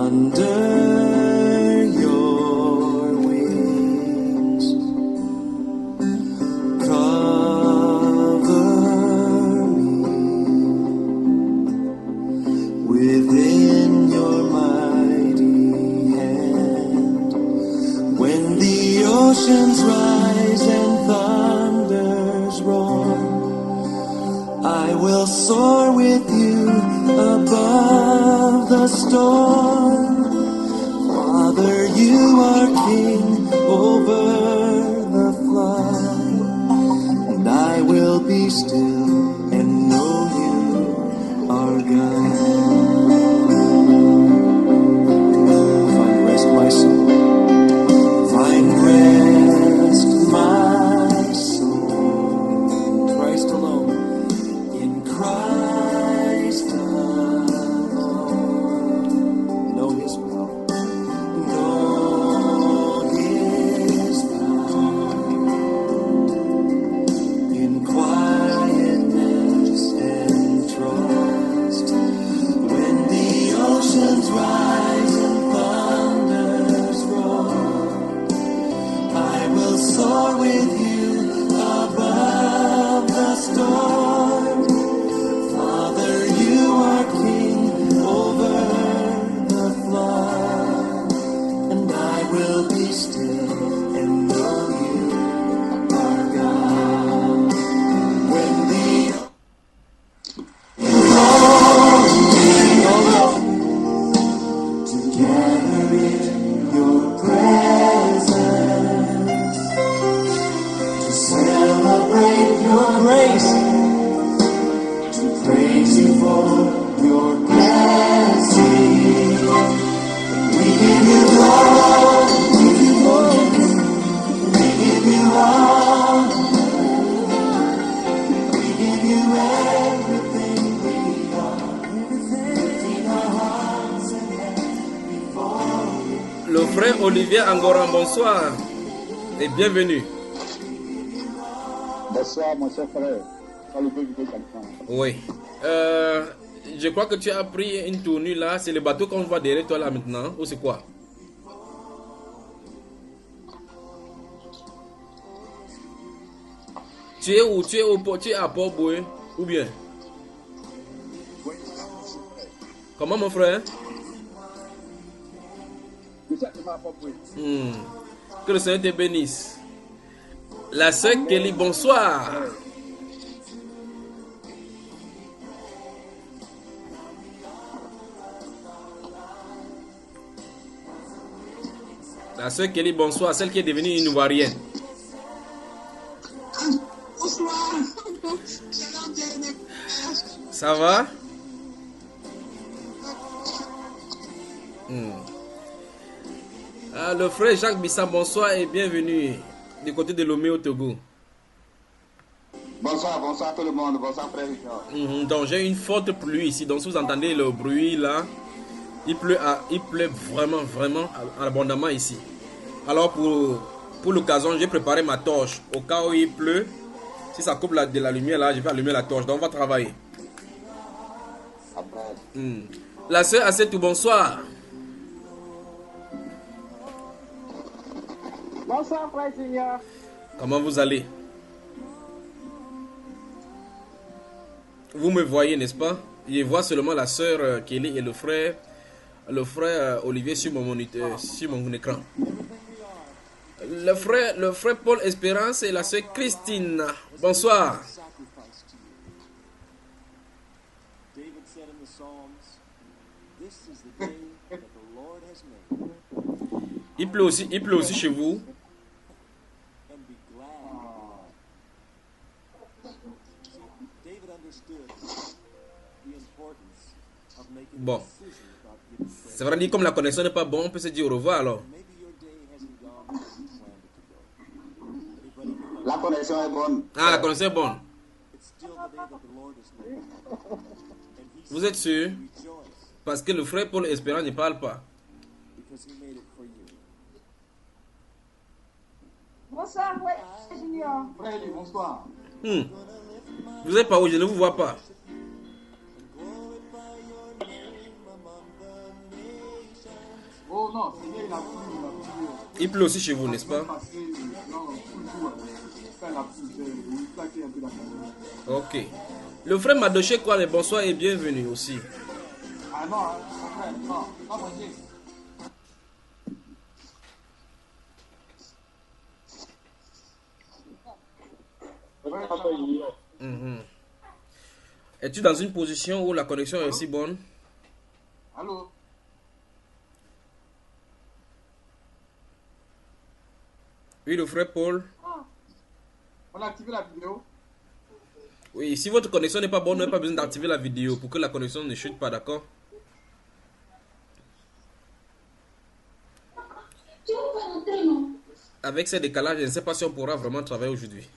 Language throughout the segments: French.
under your wings. Cover me within your mighty hand. When the oceans rise and thunders roar, I will soar with you above the storm. Father, you are king over the flood, and I will be still and know you are God. Find rest, my soul. Find rest, my soul. In Christ alone. In Christ alone. Know His power. Know His power. In quietness and trust. When the oceans rise and thunders roar, I will soar with you above the storm. Father, you are king over the flood, and I will be still and know you are God. When the together in your presence, to celebrate your grace, to praise you for your blessing. We give you glory, we give you honor, we give you everything we are, lifting our hearts and hands before you. Le frère Olivier Angoran, bonsoir et bienvenue. Bonsoir, mon cher frère. Salut, quelqu'un. Oui. Je crois que tu as pris une tournure là. C'est le bateau qu'on voit derrière toi là maintenant. Ou c'est quoi? Tu es où? Tu es à Port-Boué? Ou bien? Comment mon frère? Que le Seigneur te bénisse. La sœur Kelly, bonsoir. La sœur Kelly, bonsoir. Celle qui est devenue une Ivoirienne. Bonsoir. Ça va? Le frère Jacques Bissa, bonsoir et bienvenue du côté de Lomé au Togo. Bonsoir, bonsoir tout le monde. Bonsoir, frère Richard. Donc j'ai une forte pluie ici. Donc si vous entendez le bruit là, il pleut vraiment abondamment ici. Alors pour l'occasion, j'ai préparé ma torche. Au cas où il pleut, si ça coupe de la lumière là, je vais allumer la torche. Donc on va travailler. La sœur Assetou, bonsoir. Bonsoir, frère Seigneur. Comment vous allez? Vous me voyez, n'est-ce pas? Je vois seulement la sœur Kelly et le frère Olivier sur mon moniteur, sur mon écran. Le frère Paul Espérance et la sœur Christine. Bonsoir. Il pleut aussi chez vous. Bon. C'est vrai, dire comme la connexion n'est pas bonne, on peut se dire au revoir alors. La connexion est bonne. Ah, la connexion est bonne. Vous êtes sûr? Parce que le frère Paul Espérant ne parle pas. Bonsoir, frère Junior. Frère, bonsoir. Vous êtes pas où? Je ne vous vois pas. non, Seigneur, il a plu. Il pleut aussi chez vous, n'est-ce pas? Non, toujours. Quand il a plu, j'ai claqué un peu la famille. Ok. Le frère Madoché Kwame, bonsoir et bienvenue aussi. Ah non, frère, non, pas manger. Mhm. Es-tu dans une position où la connexion est aussi bonne? Allô? Oui, le frère Paul. On a activé la vidéo? Oui, si votre connexion n'est pas bonne, vous n'avez pas besoin d'activer la vidéo pour que la connexion ne chute pas, d'accord? Avec ces décalages, je ne sais pas si on pourra vraiment travailler aujourd'hui.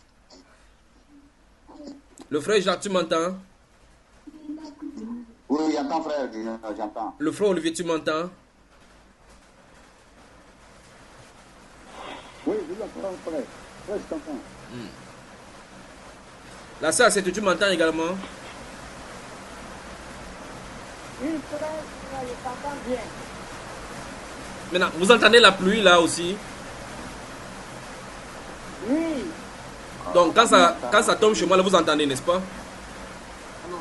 Le frère Jacques, tu m'entends? Oui, j'entends, frère, j'entends. Le frère Olivier, tu m'entends? Oui, je vous entends, frère. Oui, je t'entends. La sœur, c'est que tu m'entends également? Oui, frère, je t'entends bien. Maintenant, vous entendez la pluie là aussi? Oui. Donc, quand ça tombe chez moi, là, vous entendez, n'est-ce pas? Allô?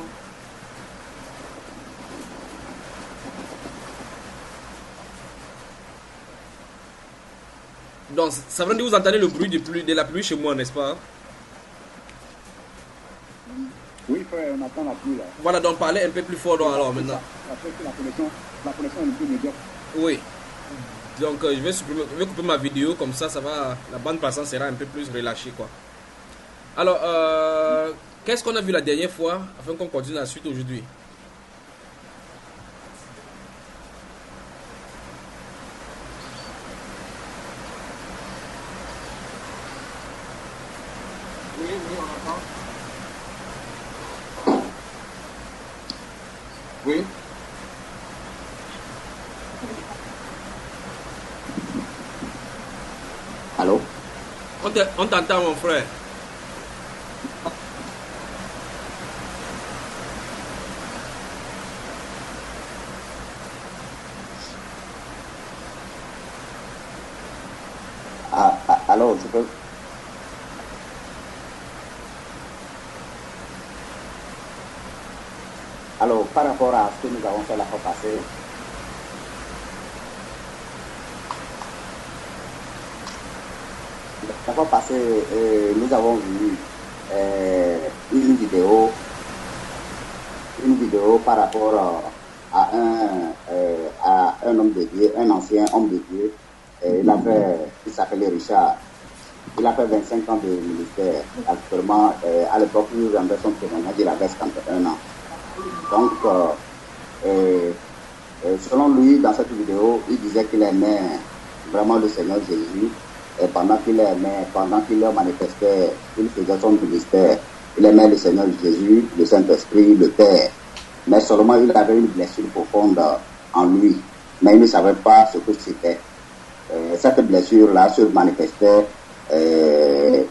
Donc, ça veut dire que vous entendez le bruit de la pluie chez moi, n'est-ce pas? Oui, frère, on entend la pluie là. Voilà, donc parlez un peu plus fort donc, alors maintenant. Après, la connexion est un peu médiocre. Oui. Donc, je vais couper ma vidéo, comme ça va, la bande passante sera un peu plus relâchée, quoi. Alors, qu'est-ce qu'on a vu la dernière fois, afin qu'on continue la suite aujourd'hui? Oui, on entend. Oui. Allô? On t'entend, mon frère. Alors, je peux... Alors, par rapport à ce que nous avons fait la fois passée, nous avons vu une vidéo par rapport à un homme de Dieu, un ancien homme de Dieu. Il s'appelait Richard. Il a fait 25 ans de ministère. Actuellement, à l'époque où nous avons son témoignage, il avait 51 ans. Donc, selon lui, dans cette vidéo, il disait qu'il aimait vraiment le Seigneur Jésus. Et pendant qu'il leur manifestait, il faisait son ministère. Il aimait le Seigneur Jésus, le Saint-Esprit, le Père. Mais seulement il avait une blessure profonde en lui. Mais il ne savait pas ce que c'était. Cette blessure-là se manifestait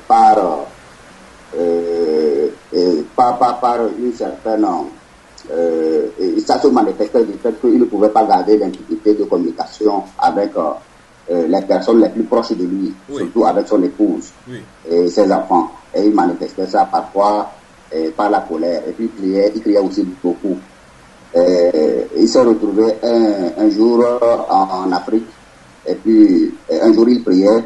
par une certaine... ça se manifestait du fait qu'il ne pouvait pas garder l'intimité de communication avec les personnes les plus proches de lui, Oui. surtout avec son épouse Oui. et ses enfants. Et il manifestait ça parfois par la colère. Et puis il criait aussi beaucoup. Il s'est retrouvé un jour en Afrique. Et puis un jour il priait.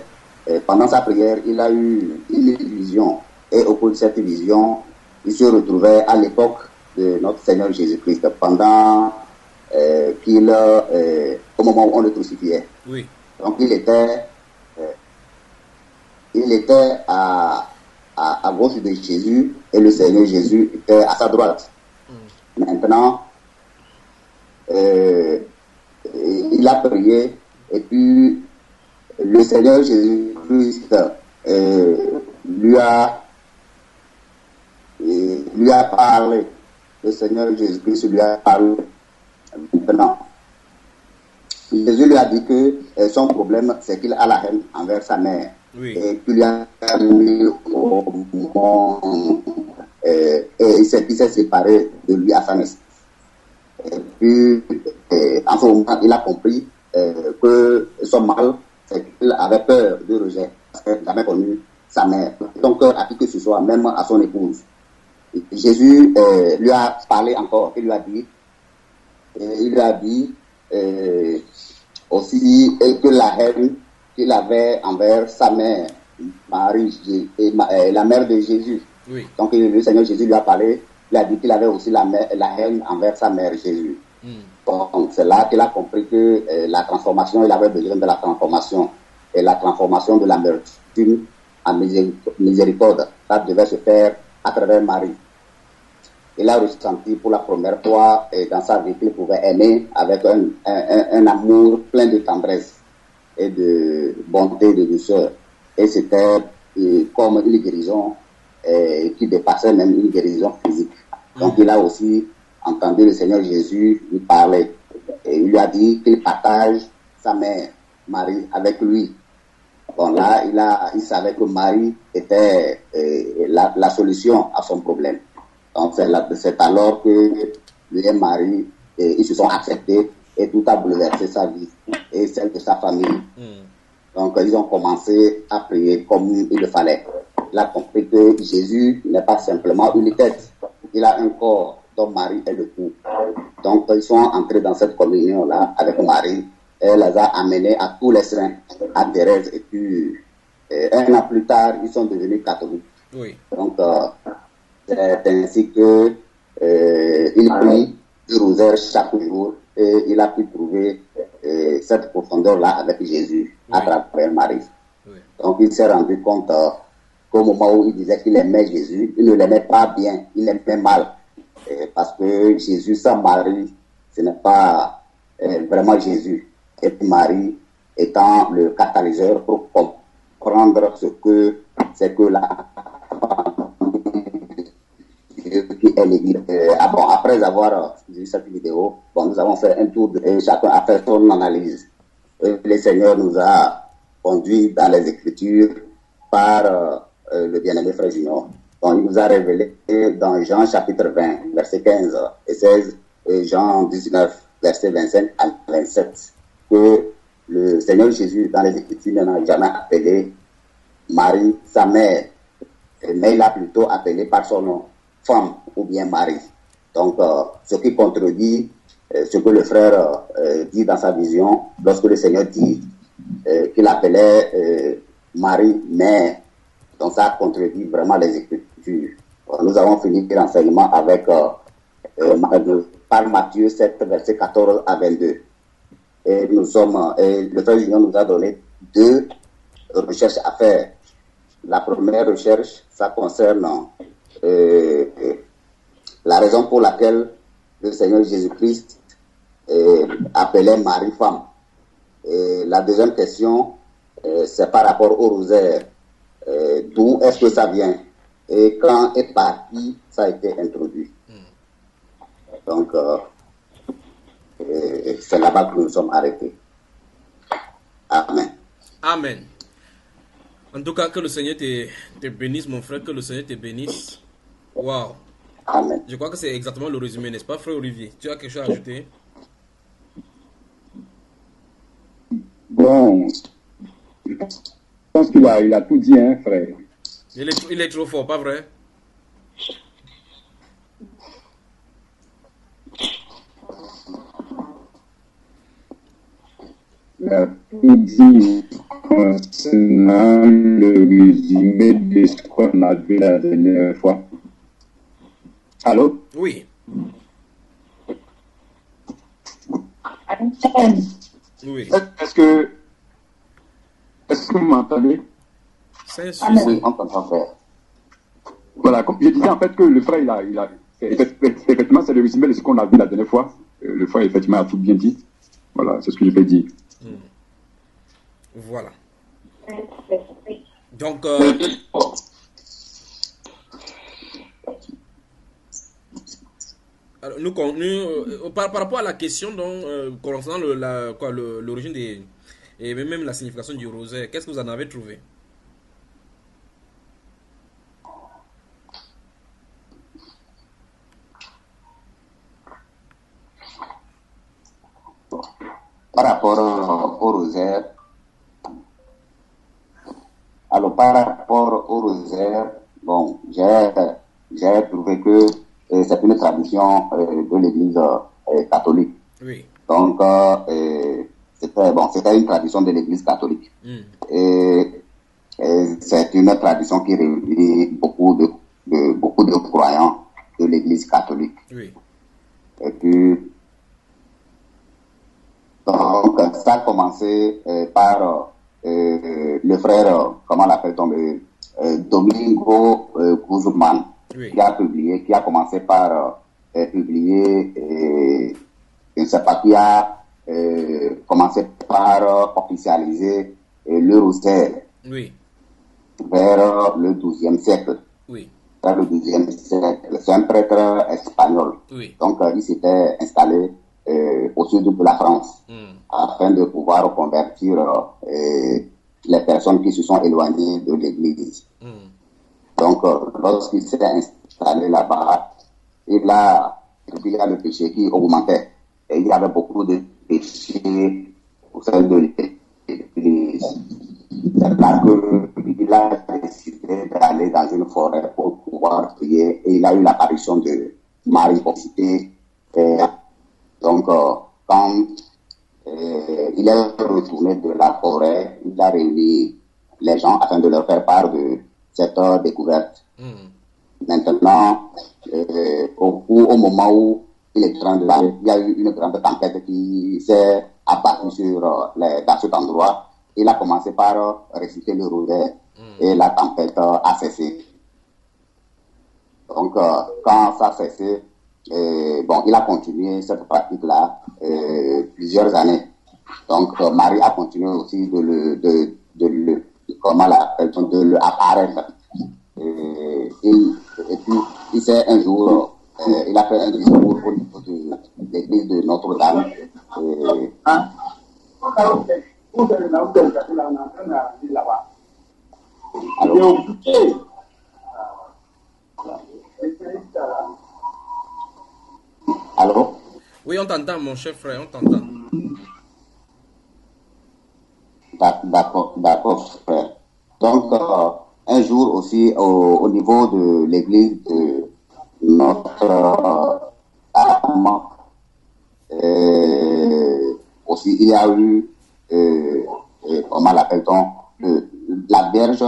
Pendant sa prière, il a eu une vision. Et au cours de cette vision, il se retrouvait à l'époque de notre Seigneur Jésus-Christ, pendant au moment où on le crucifiait. Oui. Donc il était à gauche de Jésus et le Seigneur Jésus était à sa droite. Maintenant, il a prié et puis le Seigneur Jésus-Christ lui a parlé. Le Seigneur Jésus-Christ lui a parlé. Maintenant, Jésus lui a dit que son problème, c'est qu'il a la haine envers sa mère. Oui. Et qu'il lui a mis au monde. Et il s'est séparé de lui à sa naissance. Et puis, en ce moment, il a compris que son mal, c'est qu'il avait peur du rejet, parce qu'il n'avait connu sa mère. Son cœur a dit que ce soit, même à son épouse. Et Jésus lui a parlé encore, il lui a dit aussi que la haine qu'il avait envers sa mère, Marie, et la mère de Jésus. Oui. Donc le Seigneur Jésus lui a parlé, il a dit qu'il avait aussi la haine envers sa mère Jésus. Donc c'est là qu'il a compris que la transformation, il avait besoin de la transformation. Et la transformation de l'amertume en miséricorde, ça devait se faire à travers Marie. Il a ressenti pour la première fois dans sa vie qu'il pouvait aimer avec un amour plein de tendresse et de bonté, de douceur. Et c'était comme une guérison qui dépassait même une guérison physique. Donc il a aussi entendu le Seigneur Jésus lui parler. Et il lui a dit qu'il partage sa mère, Marie, avec lui. Bon, là, il savait que Marie était la solution à son problème. Donc c'est alors que lui et Marie, ils se sont acceptés et tout a bouleversé sa vie et celle de sa famille. Donc ils ont commencé à prier comme il le fallait. Il a compris que Jésus n'est pas simplement une tête, il a un corps dont Marie est le cou. Donc ils sont entrés dans cette communion-là avec Marie et elle les a amenés à tous les saints, à Thérèse, et puis un an plus tard, ils sont devenus catholiques. Oui. Donc c'est ainsi que il prie du rosaire chaque jour et il a pu trouver cette profondeur-là avec Jésus à travers Marie. Oui. Donc il s'est rendu compte qu'au moment où il disait qu'il aimait Jésus, il ne l'aimait pas bien, il l'aimait mal. Parce que Jésus sans Marie, ce n'est pas vraiment Jésus. Et puis Marie étant le catalyseur pour comprendre ce que c'est que la qui est l'église. Bon, après avoir vu cette vidéo, bon, nous avons fait un tour et chacun a fait son analyse. Et le Seigneur nous a conduits dans les Écritures par le bien-aimé Frère Junior. Donc, il nous a révélé dans Jean chapitre 20, versets 15 et 16, et Jean 19, versets 25 à 27, que le Seigneur Jésus, dans les Écritures, n'a jamais appelé Marie sa mère, mais il l'a plutôt appelé par son nom, femme ou bien Marie. Donc, ce qui contredit ce que le frère dit dans sa vision, lorsque le Seigneur dit qu'il appelait Marie mère. Donc, ça contredit vraiment les Écritures. Nous avons fini l'enseignement avec par Matthieu 7, versets 14 à 22. Et le frère Junior nous a donné 2 recherches à faire. La première recherche, ça concerne la raison pour laquelle le Seigneur Jésus-Christ appelait Marie femme. Et la deuxième question, c'est par rapport au rosaire. D'où est-ce que ça vient et quand et par qui ça a été introduit. Donc, c'est là-bas que nous sommes arrêtés. Amen. Amen. En tout cas, que le Seigneur te bénisse, mon frère, que le Seigneur te bénisse. Waouh. Amen. Je crois que c'est exactement le résumé, n'est-ce pas, frère Olivier? Tu as quelque chose à ajouter? Bon, je pense qu'il a tout dit, hein, frère. Il est trop fort, pas vrai? Il a tout dit concernant le résumé de ce qu'on a vu la dernière fois. Allô? Oui. Oui. Est-ce que vous m'entendez? C'est un Oui, souci. on comprend, frère. Voilà, comme je disais en fait que le frère, effectivement, c'est le résumé de ce qu'on a vu la dernière fois. Le frère, effectivement, a tout bien dit. Voilà, c'est ce que je peux dire. Voilà. Donc, alors, nous continuons par rapport à la question donc, concernant l'origine des et même la signification du rosaire. Qu'est-ce que vous en avez trouvé? par rapport au rosaire, alors par rapport au rosaire, bon, j'ai trouvé que c'est une tradition de l'Église catholique. Oui. Donc, c'était une tradition de l'Église catholique. Et c'est une tradition qui réunit beaucoup de croyants de l'Église catholique. Oui. Et puis, donc, ça a commencé par le frère, comment l'appelle-t-on, Domingo Guzman, Oui. qui a commencé par publier, je ne sais pas, qui a commencé par officialiser le rosaire Oui. vers le XIIe siècle. Oui. Vers le XIIe siècle. C'est un prêtre espagnol. Oui. Donc, il s'était installé au sud de la France afin de pouvoir convertir les personnes qui se sont éloignées de l'Église. Donc, lorsqu'il s'est installé là-bas, le péché qui augmentait. Et il y avait beaucoup de péchés au sein de l'Église. C'est là qu'il a décidé d'aller dans une forêt pour pouvoir prier. Et il a eu l'apparition de Marie Posité. Donc, quand il est retourné de la forêt, il a réuni les gens afin de leur faire part de cette découverte. Maintenant, au moment où il est en train de parler, il y a eu une grande tempête qui s'est abattue sur dans cet endroit. Il a commencé par réciter le rosaire et la tempête a cessé. Donc, quand ça a cessé, il a continué cette pratique-là plusieurs années. Donc, Marie a continué aussi de le apparaître. Et puis, il s'est un jour, il a fait un discours au niveau de l'église de Notre-Dame. Allô? Oui, on t'entend, mon cher frère, on t'entend. D'accord, frère. Donc, un jour aussi, au niveau de l'église de Notre-Dame, aussi, il y a eu, comment l'appelle-t-on, la Vierge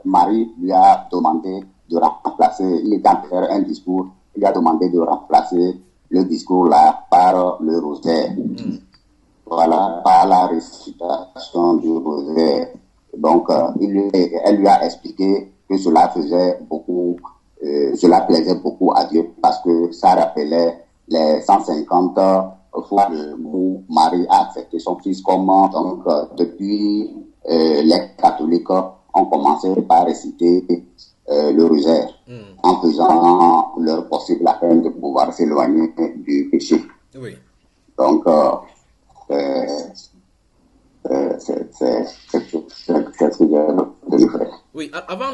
Marie lui a demandé de remplacer, il était en train de faire un discours, il lui a demandé de remplacer le discours là par le rosaire. Voilà, par la récitation du rosaire. Donc, elle lui a expliqué que cela faisait beaucoup, cela plaisait beaucoup à Dieu parce que ça rappelait les 150 fois où Marie a accepté son fils comme donc depuis les catholiques ont commencé par réciter le rosaire en faisant leur possible afin de pouvoir s'éloigner du péché. Oui. Donc, c'est ce que je ferai. Oui, avant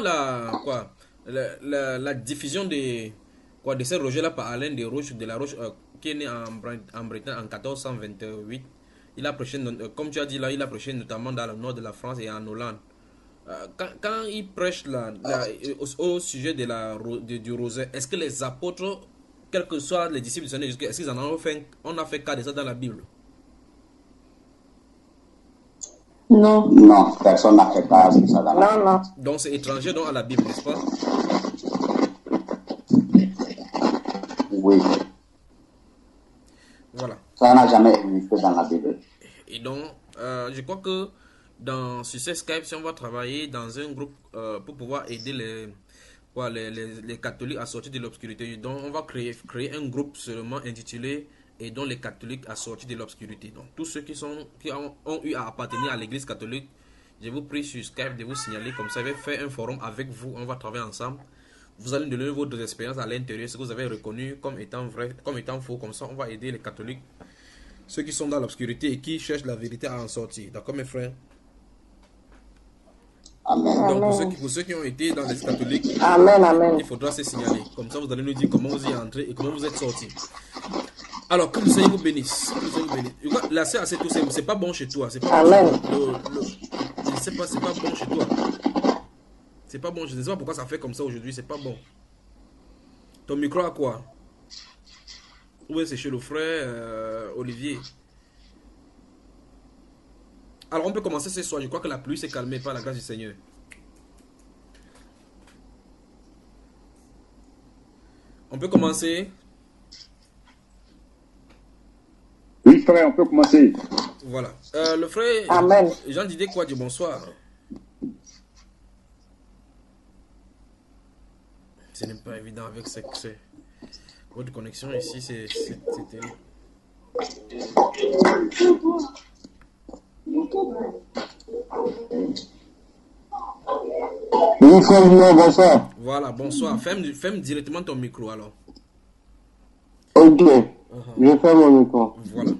la diffusion de ces rojets-là par Alain de Roche, de la Roche, qui est né en Bretagne en 1428, il a prêché, comme tu as dit là, il a prêché notamment dans le nord de la France et en Hollande. Quand il prêche au sujet du rosaire, est-ce que les apôtres, quels que soient les disciples du Seigneur Jésus, est-ce qu'ils en ont fait, on a fait cas de ça dans la Bible? Non. Non, personne n'a fait cas de ça dans la Bible. Non. Donc c'est étranger donc à la Bible, n'est-ce pas? Oui. Voilà. Ça n'a jamais existé dans la Bible. Et donc, je crois que sur ce Skype, si on va travailler dans un groupe pour pouvoir aider les catholiques à sortir de l'obscurité, donc on va créer un groupe seulement intitulé Aidons les catholiques à sortir de l'obscurité. Donc tous ceux qui ont eu à appartenir à l'église catholique, je vous prie sur Skype de vous signaler, comme ça je vais faire un forum avec vous, on va travailler ensemble. Vous allez donner votre expérience à l'intérieur, ce que vous avez reconnu comme étant vrai, comme étant faux, comme ça on va aider les catholiques, ceux qui sont dans l'obscurité et qui cherchent la vérité à en sortir. D'accord mes frères? Amen. Donc pour ceux qui ont été dans les catholiques, Amen. il faudra se signaler. Comme ça vous allez nous dire comment vous y êtes entré et comment vous êtes sorti. Alors, que le Seigneur vous bénisse. Que le Seigneur vous bénisse. Regarde, la sœur, c'est pas bon chez toi. C'est pas bon Amen. chez toi. Je sais pas, c'est pas bon chez toi. C'est pas bon. Je ne sais pas pourquoi ça fait comme ça aujourd'hui. C'est pas bon. Ton micro à quoi? Oui, c'est chez le frère Olivier. Alors, on peut commencer ce soir. Je crois que la pluie s'est calmée par la grâce du Seigneur. On peut commencer. Oui, frère, on peut commencer. Voilà. Le frère Amen. Jean-Didier quoi dit bonsoir. Ce n'est pas évident avec votre connexion ici, c'est terrible. Oui, frère, Julien, bonsoir. Voilà, bonsoir. Ferme directement ton micro alors. Ok, je fais mon micro. Voilà.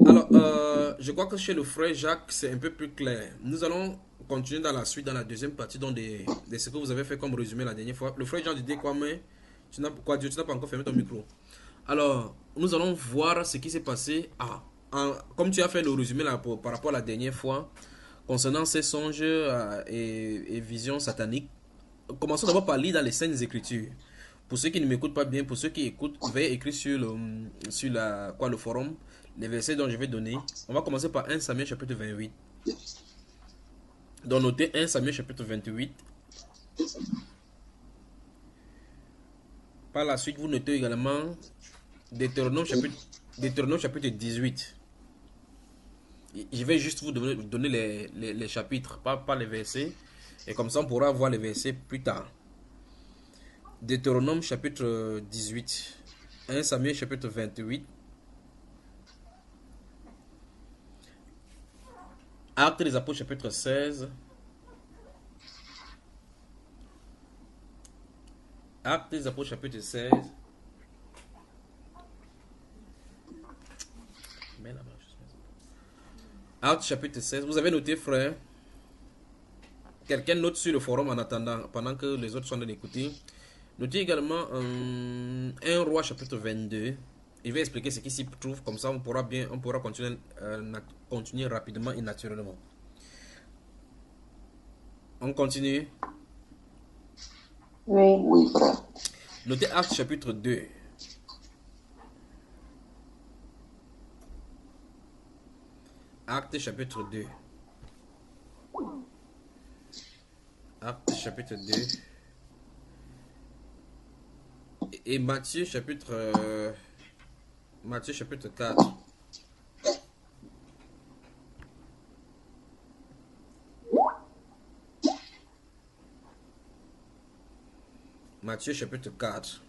Alors, je crois que chez le frère Jacques, c'est un peu plus clair. Nous allons continuer dans la suite, dans la deuxième partie, donc de ce que vous avez fait comme résumé la dernière fois. Le frère Jean Didier Kwame, tu n'as pas encore fermé ton micro. Alors, nous allons voir ce qui s'est passé. Comme tu as fait le résumé là, par rapport à la dernière fois, concernant ces songes et visions sataniques, commençons d'abord par lire dans les Saintes Écritures. Pour ceux qui ne m'écoutent pas bien, pour ceux qui écoutent, veuillez écrire sur le forum les versets dont je vais donner. On va commencer par 1 Samuel chapitre 28. Donc notez 1 Samuel chapitre 28. Par la suite, vous notez également Deutéronome chapitre 18. Je vais juste vous donner les chapitres, pas les versets. Et comme ça, on pourra voir les versets plus tard. Deutéronome chapitre 18. 1 Samuel chapitre 28. Actes des Apôtres chapitre 16. Actes des Apôtres chapitre 16. Actes chapitre 16. Vous avez noté, frère? Quelqu'un note sur le forum en attendant, pendant que les autres sont en train d'écouter. Notez également 1 Roi chapitre 22. Il va expliquer ce qui s'y trouve, comme ça on pourra continuer rapidement et naturellement. On continue. Oui. Oui, frère. Notez Actes chapitre 2. Actes chapitre 2. Actes chapitre 2. Et Matthieu chapitre 4. Matthieu chapitre 4.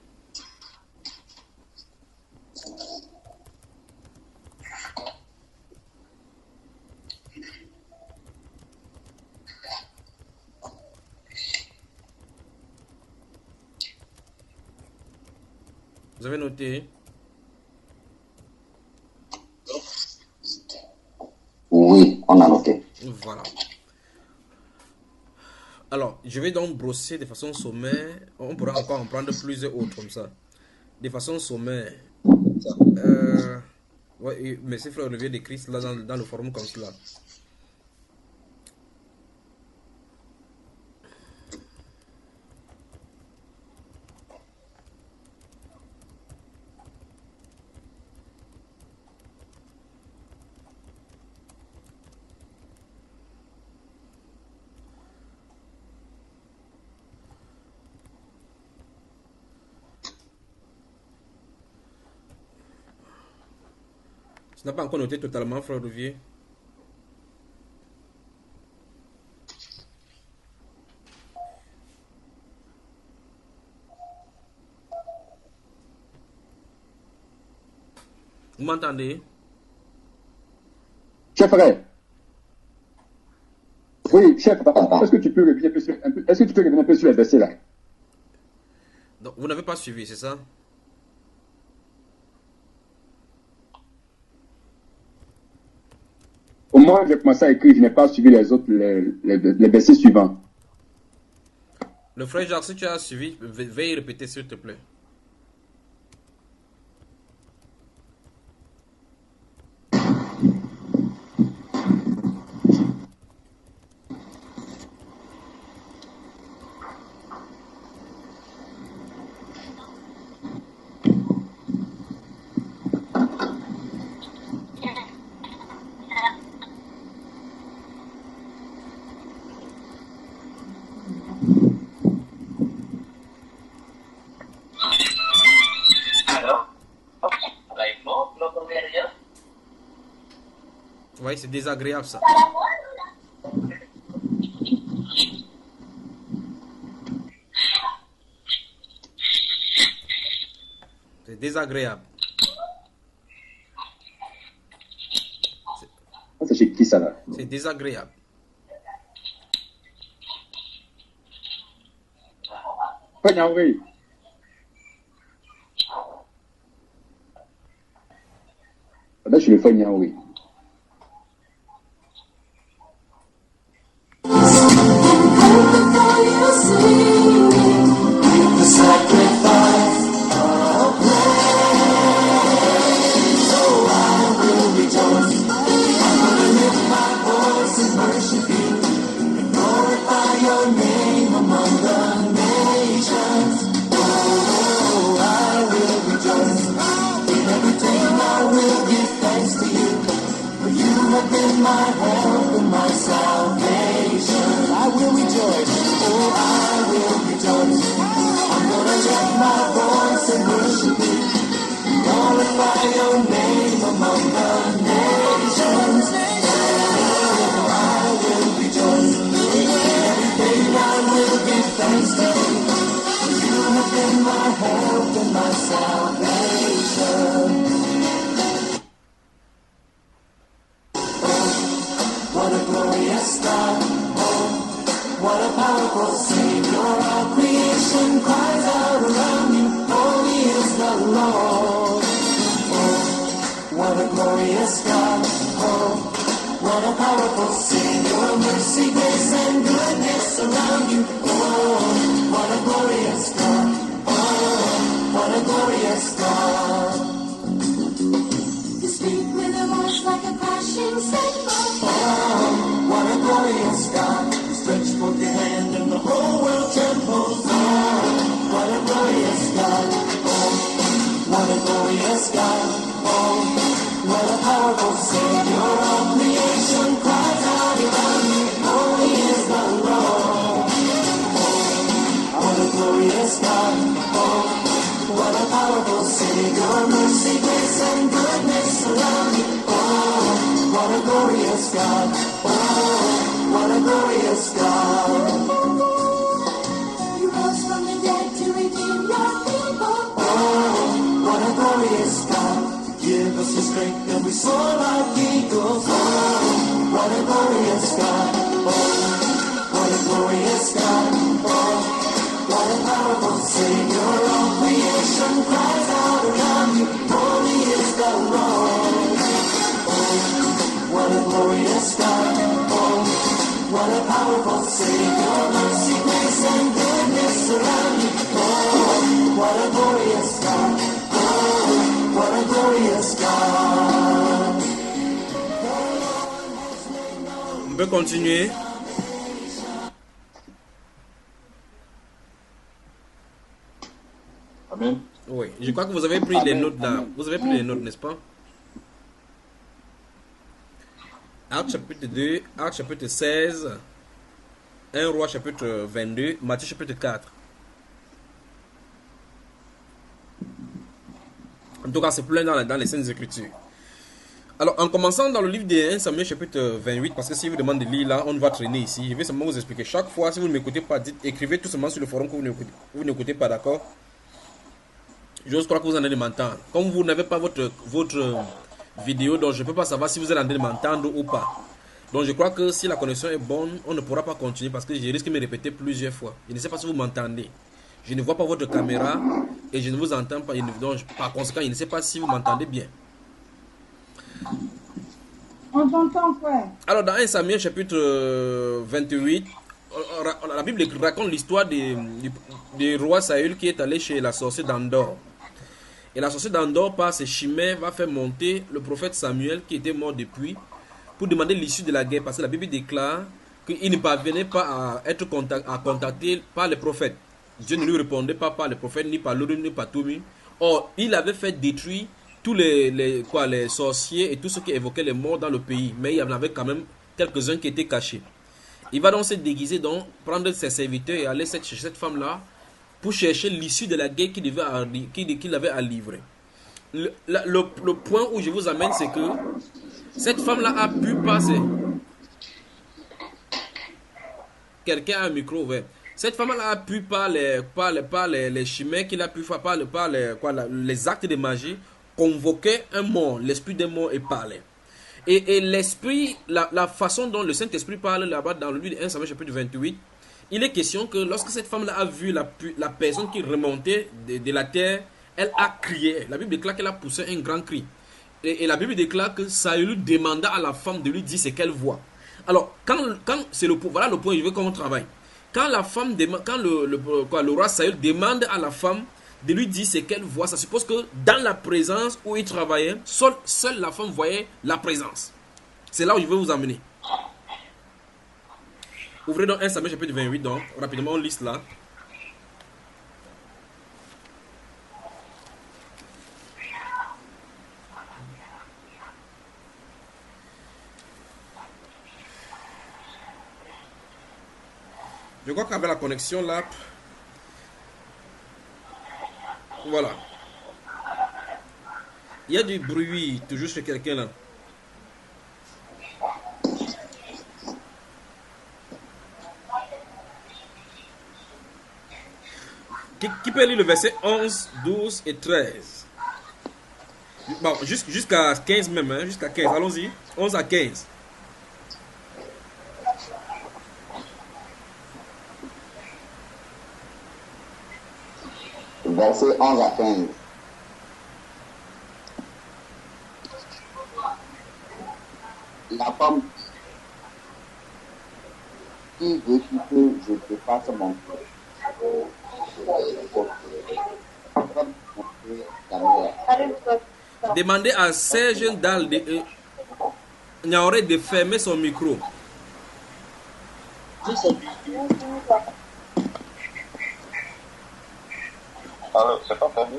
Vous avez noté? Oui, on a noté. Voilà. Alors, je vais donc brosser de façon sommaire. On pourra encore en prendre plusieurs autres comme ça. De façon sommaire. Ouais, merci frère Olivier de Christ là dans le forum comme cela. Tu n'as pas encore noté totalement, frère Olivier? Vous m'entendez? Chef frère. Oui, chef, est-ce que tu peux revenir un peu sur les versets là? Donc, vous n'avez pas suivi, c'est ça? Au moment où j'ai commencé à écrire, je n'ai pas suivi les autres, les versets suivants. Le frère Jacques, si tu as suivi, veuille répéter s'il te plaît. voyez, c'est désagréable ça. C'est désagréable. C'est chez qui ça là? C'est désagréable. Pagnaoui. Là, je le fais Niaoui. The sacrifice of praise, so I will rejoice. I'm gonna lift my voice and worship you and glorify your name among the nations. Oh, I will rejoice. In everything I will give thanks to you, for you have been my help and my salvation. I will rejoice. Oh, I will rejoice. I'm gonna lift my voice and worship you, glorify your name among the nations. Oh, I will rejoice. In everything I will give thanks to you, for you have been my help and my salvation. Oh, what a glorious God. Oh, what a powerful Savior. All creation cries out around you. Holy is the Lord. Oh, what a glorious God. Oh, what a powerful Savior. Mercy, grace, and goodness around you. Oh, what a glorious God. Oh, what a glorious God. You speak with a voice like a crashing cymbal. Oh, what a glorious God. Stretch forth your hand and the whole world trembles. Oh, what a glorious God. Oh, what a glorious God. Oh, what a powerful Savior. All creation cries out around you. Holy is the Lord. Oh, what a glorious God. Oh, what a powerful Savior. Mercy, grace, and goodness around you. Oh, what a glorious God. Oh, what a glorious God. You rose from the dead to redeem your people. Oh, what a glorious God. Give us the strength and we soar like eagles. Oh, what a glorious God. Oh, what a glorious God. Oh, what a powerful Savior. All creation cries out around you. Holy is the Lord. Oh, what a glorious God. Oh, what a powerful Savior. Mercy, grace, and goodness around you. Oh, what a glorious God. Oh, what a glorious God. On peut continuer. Amen. Oui, je crois que vous avez pris les notes là. Vous avez pris les notes, n'est-ce pas? Actes chapitre 2, Actes chapitre 16, 1 Roi chapitre 22, Matthieu chapitre 4. En tout cas, c'est plein dans les Saintes Écritures. Alors, en commençant dans le livre de 1 Samuel chapitre 28, parce que si vous demandez de lire là, on va traîner ici. Je vais simplement vous expliquer. Chaque fois, si vous ne m'écoutez pas, dites, écrivez tout simplement sur le forum que vous n'écoutez pas, d'accord? J'ose croire que vous en allez m'entendre. Comme vous n'avez pas votre vidéo, donc je ne peux pas savoir si vous êtes en train de m'entendre ou pas. Donc je crois que si la connexion est bonne, on ne pourra pas continuer parce que je risque de me répéter plusieurs fois. Je ne sais pas si vous m'entendez. Je ne vois pas votre caméra et je ne vous entends pas. Donc par conséquent, je ne sais pas si vous m'entendez bien. On t'entend, frère. Alors dans 1 Samuel chapitre 28, la Bible raconte l'histoire du roi Saül qui est allé chez la sorcière d'Andor. Et la sorcière d'Andor, par ses chimères, va faire monter le prophète Samuel qui était mort depuis pour demander l'issue de la guerre. Parce que la Bible déclare qu'il ne parvenait pas à être contacté par les prophètes. Dieu ne lui répondait pas par les prophètes, ni par l'Urim, ni par Thummim. Or, il avait fait détruire tous les sorciers et tous ceux qui évoquaient les morts dans le pays. Mais il y en avait quand même quelques-uns qui étaient cachés. Il va donc se déguiser, donc prendre ses serviteurs et aller chercher cette femme-là pour chercher l'issue de la guerre qu'il avait à livrer. Le point où je vous amène, c'est que Cette femme-là a pu passer. Quelqu'un a un micro ouvert. Cette femme-là a pu par les chimères qu'il a pu faire, les actes de magie, convoquer un mort, l'esprit des morts et parler. Et l'esprit, la façon dont le Saint-Esprit parle là-bas dans le livre de 1 Samuel chapitre 28, il est question que lorsque cette femme-là a vu la personne qui remontait de la terre, elle a crié. La Bible déclare qu'elle a poussé un grand cri. Et la Bible déclare que Saül demanda à la femme de lui dire ce qu'elle voit. Alors, voilà le point, je veux qu'on travaille. Quand la femme demande, quand le roi Saül demande à la femme de lui dire ce qu'elle voit, ça suppose que dans la présence où il travaillait, seule la femme voyait la présence. C'est là où je veux vous emmener. Ouvrez donc 1 Samuel chapitre 28, donc rapidement on liste là. Je crois qu'avec la connexion là, voilà. Il y a du bruit toujours chez quelqu'un là. Qui peut lire le verset 11, 12 et 13? Bon, jusqu'à 15 même, hein, jusqu'à 15, allons-y. 11 à 15. Verset 11 à 15. La femme, qui veux-tu que je te fasse mon cœur? Demandez à Serge Dal de fermer son micro. Alors, c'est pas entendu.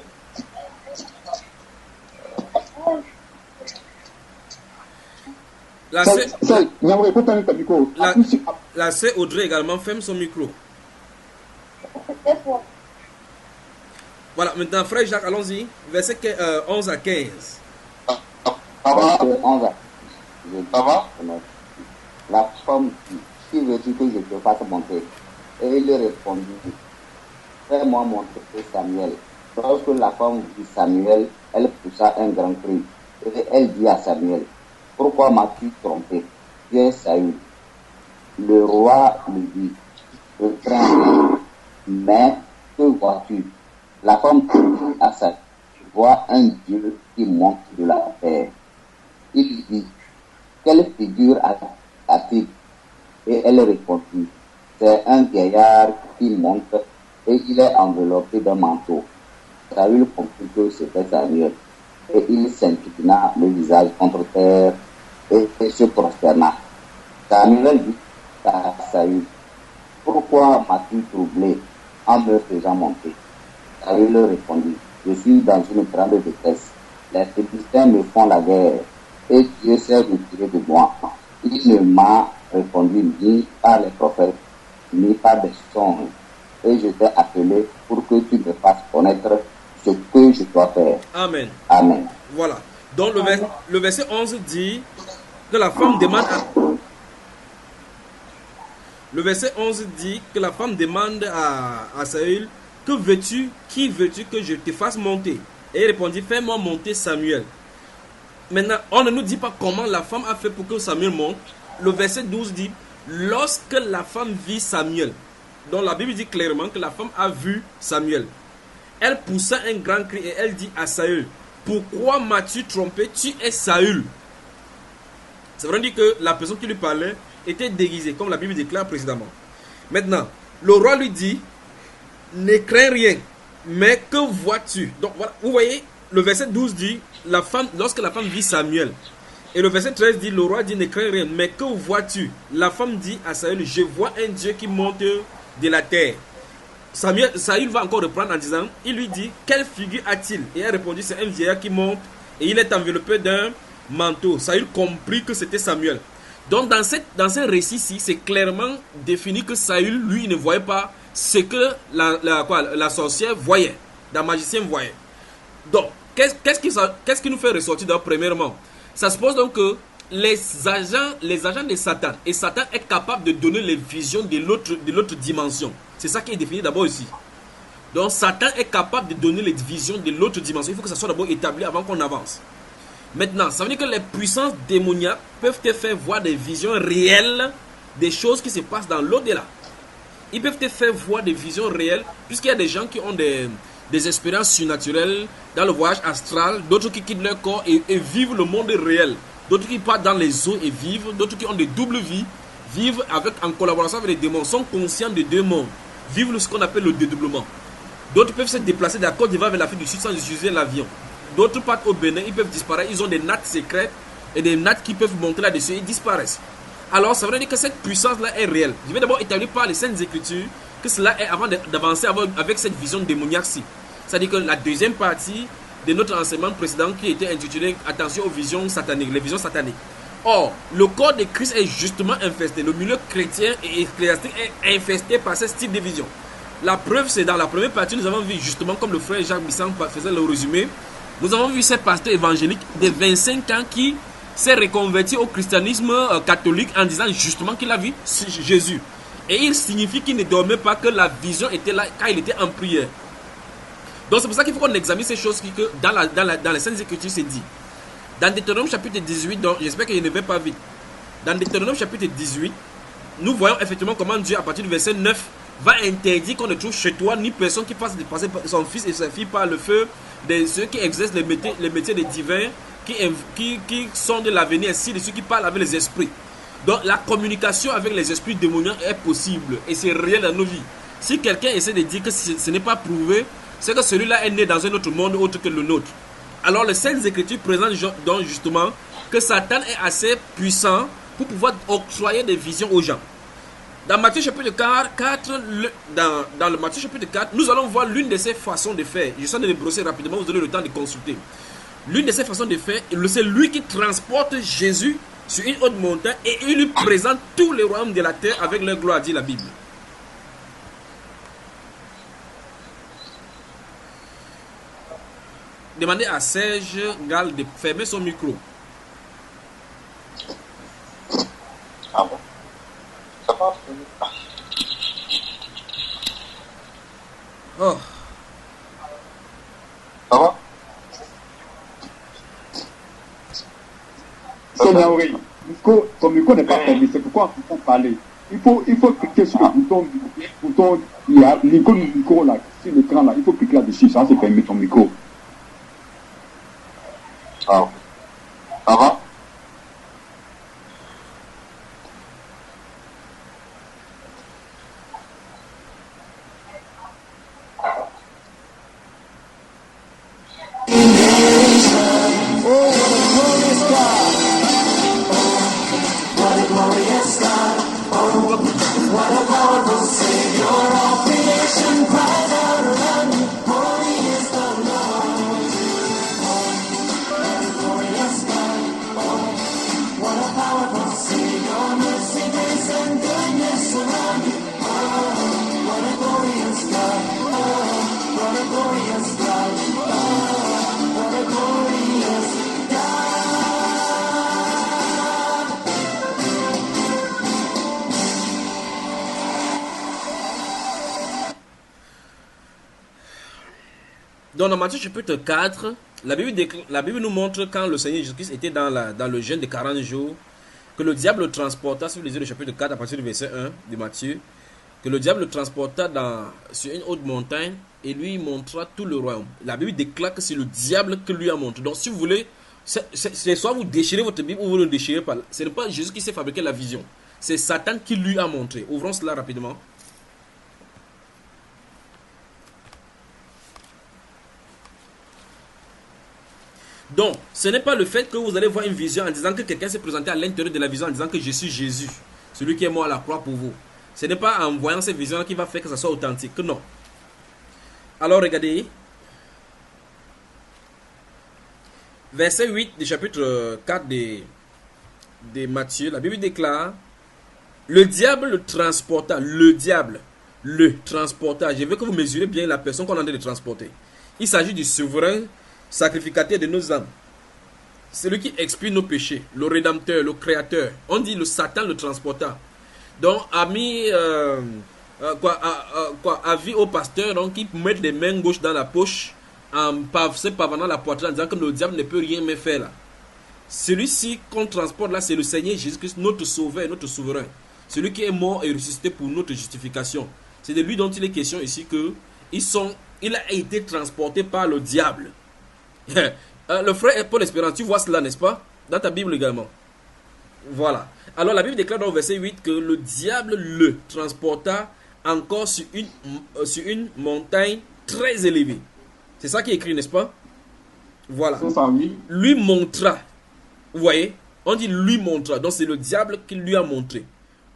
La sœur Audrey également ferme son micro. Voilà, maintenant frère Jacques, allons-y. Verset 11 à 15. La femme dit, qui veux-tu que je te fasse monter? Et il répondit, fais-moi monter Samuel. Lorsque la femme vit Samuel, elle poussa un grand cri. Et elle dit à Samuel, pourquoi m'as-tu trompé? Tu es Saül. Le roi lui dit, je crains rien, mais que vois-tu? La femme dit à Saül, je vois un Dieu qui monte de la terre. Il lui dit, quelle figure a-t-il? Et elle répondit, c'est un vieillard qui monte et il est enveloppé d'un manteau. Saül comprit que c'était Samuel. Et il s'inclina le visage contre terre et se prosterna. Samuel dit à Saül, pourquoi m'as-tu troublé en me faisant monter? Saül répondit, je suis dans une grande détresse. Les Philistins me font la guerre et Dieu s'est retiré de moi. Il ne m'a répondu ni par les prophètes, ni par des songes. Et je t'ai appelé pour que tu me fasses connaître ce que je dois faire. Amen. Amen. Voilà. Donc le verset 11 dit que la femme demande Le verset 11 dit que la femme demande à Saül, que veux-tu, qui veux-tu que je te fasse monter? Et il répondit, fais-moi monter Samuel. Maintenant, on ne nous dit pas comment la femme a fait pour que Samuel monte. Le verset 12 dit, lorsque la femme vit Samuel. Donc la Bible dit clairement que la femme a vu Samuel. Elle poussa un grand cri et elle dit à Saül, pourquoi m'as-tu trompé? Tu es Saül. Ça veut dire que la personne qui lui parlait était déguisée, comme la Bible déclare précédemment. Maintenant, le roi lui dit, ne crains rien, mais que vois-tu? Donc voilà, vous voyez, le verset 12 dit, lorsque la femme vit Samuel. Et le verset 13 dit, le roi dit, ne crains rien, mais que vois-tu? La femme dit à Saül, je vois un Dieu qui monte de la terre. Saül va encore reprendre en disant, il lui dit, quelle figure a-t-il? Et elle répondit, c'est un vieillard qui monte et il est enveloppé d'un manteau. Saül comprit que c'était Samuel. Donc dans ce récit-ci, c'est clairement défini que Saül, lui, ne voyait pas ce que la sorcière voyait, la magicienne voyait. Donc, qu'est-ce qui nous fait ressortir? Donc, premièrement, ça suppose donc que les agents de Satan. Et Satan est capable de donner les visions de l'autre dimension. C'est ça qui est défini d'abord ici. Donc Satan est capable de donner les visions de l'autre dimension. Il faut que ça soit d'abord établi avant qu'on avance. Maintenant, ça veut dire que les puissances démoniaques peuvent te faire voir des visions réelles des choses qui se passent dans l'au-delà. Ils peuvent te faire voir des visions réelles, puisqu'il y a des gens qui ont des expériences surnaturelles dans le voyage astral, d'autres qui quittent leur corps et vivent le monde réel, d'autres qui partent dans les eaux et vivent, d'autres qui ont des doubles vies, vivent en collaboration avec les démons, sont conscients des deux mondes, vivent ce qu'on appelle le dédoublement. D'autres peuvent se déplacer de la Côte d'Ivoire vers l'Afrique du Sud sans utiliser l'avion. D'autres partent au Bénin, ils peuvent disparaître, ils ont des nattes secrètes et des nattes qui peuvent monter là-dessus et disparaissent. Alors ça veut dire que cette puissance-là est réelle. Je vais d'abord établir par les Saintes Écritures que cela est avant d'avancer avec cette vision démoniaque-ci. C'est-à-dire que la deuxième partie de notre enseignement précédent qui était intitulé « Attention aux visions sataniques », les visions sataniques. Or, le corps de Christ est justement infesté. Le milieu chrétien et ecclésiastique est infesté par ce style de vision. La preuve, c'est dans la première partie, nous avons vu justement, comme le frère Jacques Bisson faisait le résumé, nous avons vu ce pasteur évangélique de 25 ans qui s'est reconverti au christianisme catholique en disant justement qu'il a vu Jésus. Et il signifie qu'il ne dormait pas, que la vision était là quand il était en prière. Donc c'est pour ça qu'il faut qu'on examine ces choses que dans les Saintes Écritures c'est dit. Dans Deutéronome chapitre 18, donc j'espère que je ne vais pas vite. Dans Deutéronome chapitre 18, nous voyons effectivement comment Dieu, à partir du verset 9, va interdire qu'on ne trouve chez toi ni personne qui fasse passer son fils et sa fille par le feu, de ceux qui exercent les métiers des divins, qui sont de l'avenir, ainsi de ceux qui parlent avec les esprits. Donc la communication avec les esprits démoniaques est possible et c'est réel dans nos vies. Si quelqu'un essaie de dire que ce n'est pas prouvé, c'est que celui-là est né dans un autre monde autre que le nôtre. Alors les Saintes Écritures présentent donc justement que Satan est assez puissant pour pouvoir octroyer des visions aux gens. Dans Matthieu chapitre 4, dans le Matthieu chapitre 4, nous allons voir l'une de ces façons de faire. Je vais de les brosser rapidement, vous aurez le temps de consulter. L'une de ces façons de faire, c'est lui qui transporte Jésus sur une haute montagne et il lui présente tous les royaumes de la terre avec leur gloire, dit la Bible. Demandez à Serge Gall de fermer son micro. Ah bon? Ça va? Oh. Ça va? Seigneur, oui. Ton micro n'est pas fermé, c'est pourquoi on peut parler. Il faut cliquer sur le bouton, il y a l'icône du micro là, sur l'écran là, il faut cliquer là-dessus, ça c'est fermer ton micro. Ah, ça va? Donc dans Matthieu chapitre 4, la Bible nous montre quand le Seigneur Jésus-Christ était dans le jeûne de 40 jours, que le diable le transporta, si vous lisez le chapitre 4 à partir du verset 1 de Matthieu, que le diable le transporta sur une haute montagne et lui montra tout le royaume. La Bible déclare que c'est le diable qui lui a montré. Donc si vous voulez, c'est soit vous déchirez votre Bible ou vous ne le déchirez pas. Ce n'est pas Jésus qui s'est fabriqué la vision. C'est Satan qui lui a montré. Ouvrons cela rapidement. Donc, ce n'est pas le fait que vous allez voir une vision en disant que quelqu'un s'est présenté à l'intérieur de la vision en disant que je suis Jésus, celui qui est mort à la croix pour vous. Ce n'est pas en voyant cette vision qui va faire que ça soit authentique, non. Alors, regardez. Verset 8 du chapitre 4 de Matthieu, la Bible déclare: le diable le transporta. Le diable le transporta. Je veux que vous mesurez bien la personne qu'on est en train de transporter. Il s'agit du souverain sacrificateur de nos âmes. celui qui expie nos péchés, le rédempteur, le créateur. On dit le Satan le transporta. Donc, a mis avis au pasteur, donc il met les mains gauches dans la poche, en se pavant la poitrine en disant que le diable ne peut rien me faire là. Celui-ci qu'on transporte là, c'est le Seigneur Jésus-Christ, notre sauveur, notre souverain. Celui qui est mort et ressuscité pour notre justification. C'est de lui dont il est question ici que il a été transporté par le diable. Le frère Paul Espérance, tu vois cela, n'est-ce pas? Dans ta Bible également. Voilà. Alors la Bible déclare dans le verset 8 que le diable le transporta encore sur une montagne très élevée. C'est ça qui est écrit, n'est-ce pas? Voilà. C'est ça, oui. Lui montra. Vous voyez? On dit lui montra. Donc c'est le diable qui lui a montré.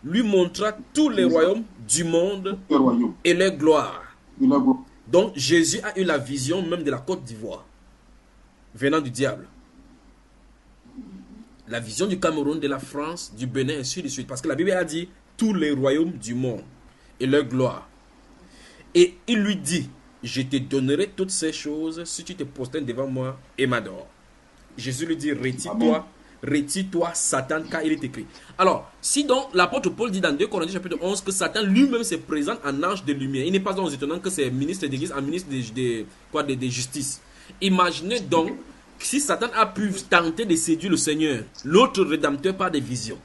Lui montra tous les royaumes du monde et leur gloire. Donc Jésus a eu la vision même de la Côte d'Ivoire venant du diable. La vision du Cameroun, de la France, du Bénin, ainsi de suite. Parce que la Bible a dit tous les royaumes du monde et leur gloire. Et il lui dit, je te donnerai toutes ces choses si tu te prosternes devant moi et m'adores. Jésus lui dit, retire-toi, Satan, car il est écrit. Alors, si donc l'apôtre Paul dit dans 2 Corinthiens chapitre 11 que Satan lui-même se présente en ange de lumière, il n'est pas donc étonnant que c'est ministre d'église, un ministre de justice. Imaginez donc si Satan a pu tenter de séduire le Seigneur, l'autre rédempteur, par des visions.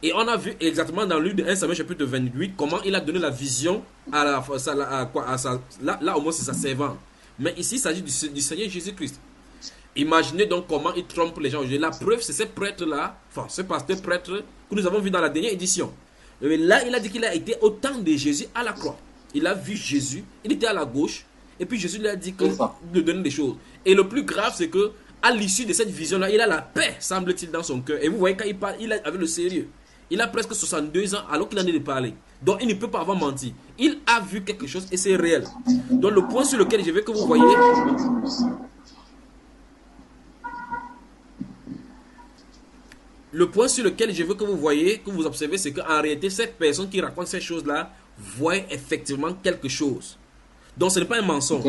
Et on a vu exactement dans le livre de 1 Samuel chapitre 28 comment il a donné la vision là au moins c'est sa servante. Mais ici il s'agit du Seigneur Jésus-Christ. Imaginez donc comment il trompe les gens aujourd'hui. La preuve, c'est ce prêtre-là, enfin ce pasteur prêtre que nous avons vu dans la dernière édition. Et là, il a dit qu'il a été au temps de Jésus à la croix. Il a vu Jésus, il était à la gauche, et puis Jésus lui a dit de donner des choses. Et le plus grave, c'est que à l'issue de cette vision-là, il a la paix, semble-t-il, dans son cœur. Et vous voyez, quand il parle, il avait le sérieux. Il a presque 62 ans alors qu'il en est de parler. Donc, il ne peut pas avoir menti. Il a vu quelque chose et c'est réel. Donc, le point sur lequel je veux que vous voyez... Le point sur lequel je veux que vous voyez, que vous observez, c'est qu'en réalité, cette personne qui raconte ces choses-là voit effectivement quelque chose. Donc, ce n'est pas un mensonge.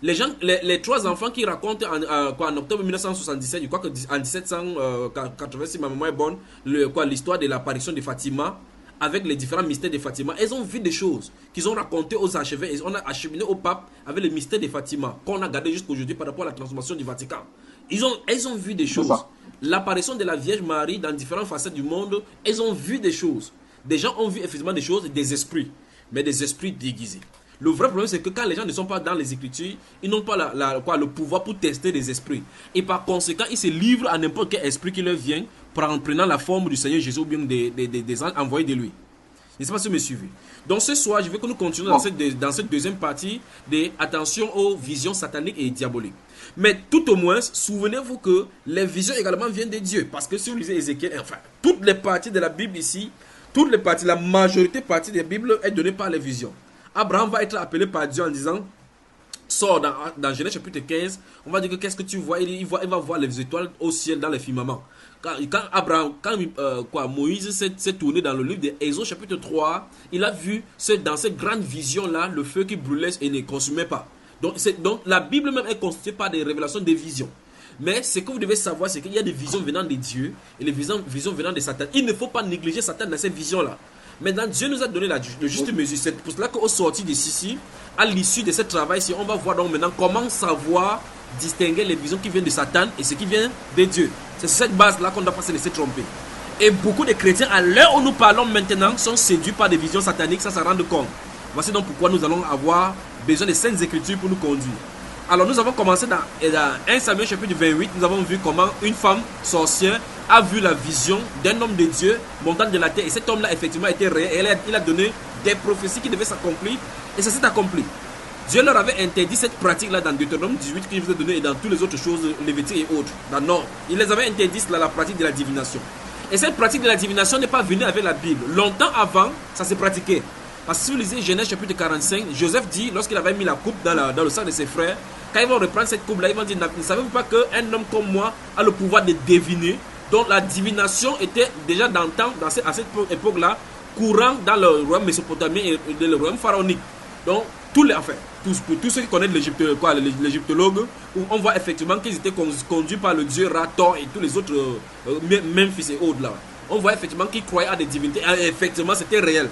Les trois enfants qui racontent en octobre 1977, je crois qu'en 1780, si ma mémoire est bonne, l'histoire de l'apparition de Fatima, avec les différents mystères de Fatima, elles ont vu des choses qu'ils ont racontées aux archevêques. Et on a acheminé au pape avec les mystères de Fatima, qu'on a gardé jusqu'à aujourd'hui par rapport à la transformation du Vatican. Elles ont vu des choses. L'apparition de la Vierge Marie dans différentes facettes du monde, elles ont vu des choses. Des gens ont vu effectivement des choses, des esprits, mais des esprits déguisés. Le vrai problème, c'est que quand les gens ne sont pas dans les Écritures, ils n'ont pas le pouvoir pour tester les esprits. Et par conséquent, ils se livrent à n'importe quel esprit qui leur vient, en prenant la forme du Seigneur Jésus ou bien des anges envoyés de lui. Je ne sais pas si vous me suivez. Donc ce soir, je veux que nous continuions dans cette deuxième partie de attention aux visions sataniques et diaboliques. Mais tout au moins, souvenez-vous que les visions également viennent de Dieu. Parce que si vous lisez Ézéchiel, enfin, toutes les parties de la Bible ici, la majorité partie de la Bible est donnée par les visions. Abraham va être appelé par Dieu en disant, sors dans Genèse chapitre 15, on va dire que qu'est-ce que tu vois? Il va voir les étoiles au ciel dans les firmaments. Quand Moïse s'est tourné dans le livre d'Exode chapitre 3, il a vu dans cette grande vision-là, le feu qui brûlait et ne consumait pas. Donc la Bible même est constituée par des révélations, des visions. Mais ce que vous devez savoir, c'est qu'il y a des visions venant de Dieu et des visions venant de Satan. Il ne faut pas négliger Satan dans ces visions-là. Maintenant, Dieu nous a donné le juste mesure. C'est pour cela qu'au sorti de ceci, à l'issue de ce travail-ci, on va voir donc maintenant comment savoir distinguer les visions qui viennent de Satan et ce qui vient de Dieu. C'est sur cette base-là qu'on ne doit pas se laisser tromper. Et beaucoup de chrétiens, à l'heure où nous parlons maintenant, sont séduits par des visions sataniques sans s'en rendre compte. Voici donc pourquoi nous allons avoir besoin des Saintes Écritures pour nous conduire. Alors nous avons commencé dans 1 Samuel chapitre 28, nous avons vu comment une femme sorcière a vu la vision d'un homme de Dieu montant de la terre. Et cet homme-là effectivement était réel. Et il a donné des prophéties qui devaient s'accomplir. Et ça s'est accompli. Dieu leur avait interdit cette pratique-là dans Deutéronome 18 qu'il vous a donné et dans toutes les autres choses, Lévitique et autres, dans le Nord. Il les avait interdit la pratique de la divination. Et cette pratique de la divination n'est pas venue avec la Bible. Longtemps avant, ça s'est pratiqué. Parce que si vous lisez Genèse chapitre 45, Joseph dit, lorsqu'il avait mis la coupe dans le sang de ses frères, quand ils vont reprendre cette coupe-là, ils vont dire, ne savez-vous pas qu'un homme comme moi a le pouvoir de deviner? Donc la divination était déjà à cette époque-là, courant dans le royaume mésopotamien et le royaume pharaonique. Donc, pour tous ceux qui connaissent l'égyptologue, on voit effectivement qu'ils étaient conduits par le dieu Ra-Thor et tous les autres, Memphis et autres là. On voit effectivement qu'ils croyaient à des divinités. Et effectivement, c'était réel.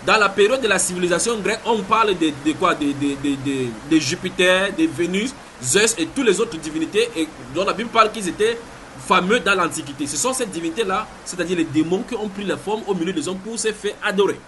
Dans la période de la civilisation grecque, on parle de Jupiter, de Vénus, Zeus et toutes les autres divinités, et dont la Bible parle qu'ils étaient fameux dans l'Antiquité. Ce sont ces divinités-là, c'est-à-dire les démons qui ont pris la forme au milieu des hommes pour se faire adorer.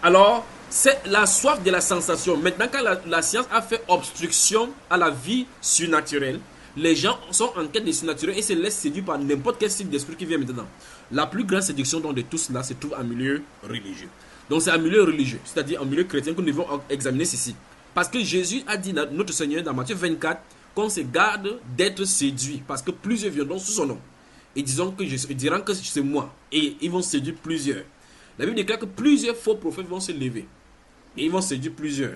Alors, c'est la soif de la sensation. Maintenant, quand la science a fait obstruction à la vie surnaturelle, les gens sont en quête de surnaturel et se laissent séduire par n'importe quel type d'esprit qui vient maintenant. La plus grande séduction de tout cela se trouve en milieu religieux. Donc c'est un milieu religieux, c'est-à-dire un milieu chrétien que nous devons examiner ceci. Parce que Jésus a dit, notre Seigneur, dans Matthieu 24, qu'on se garde d'être séduit, parce que plusieurs viendront sous son nom. Et diront que c'est moi. Et ils vont séduire plusieurs. La Bible déclare que plusieurs faux prophètes vont se lever. Et ils vont séduire plusieurs.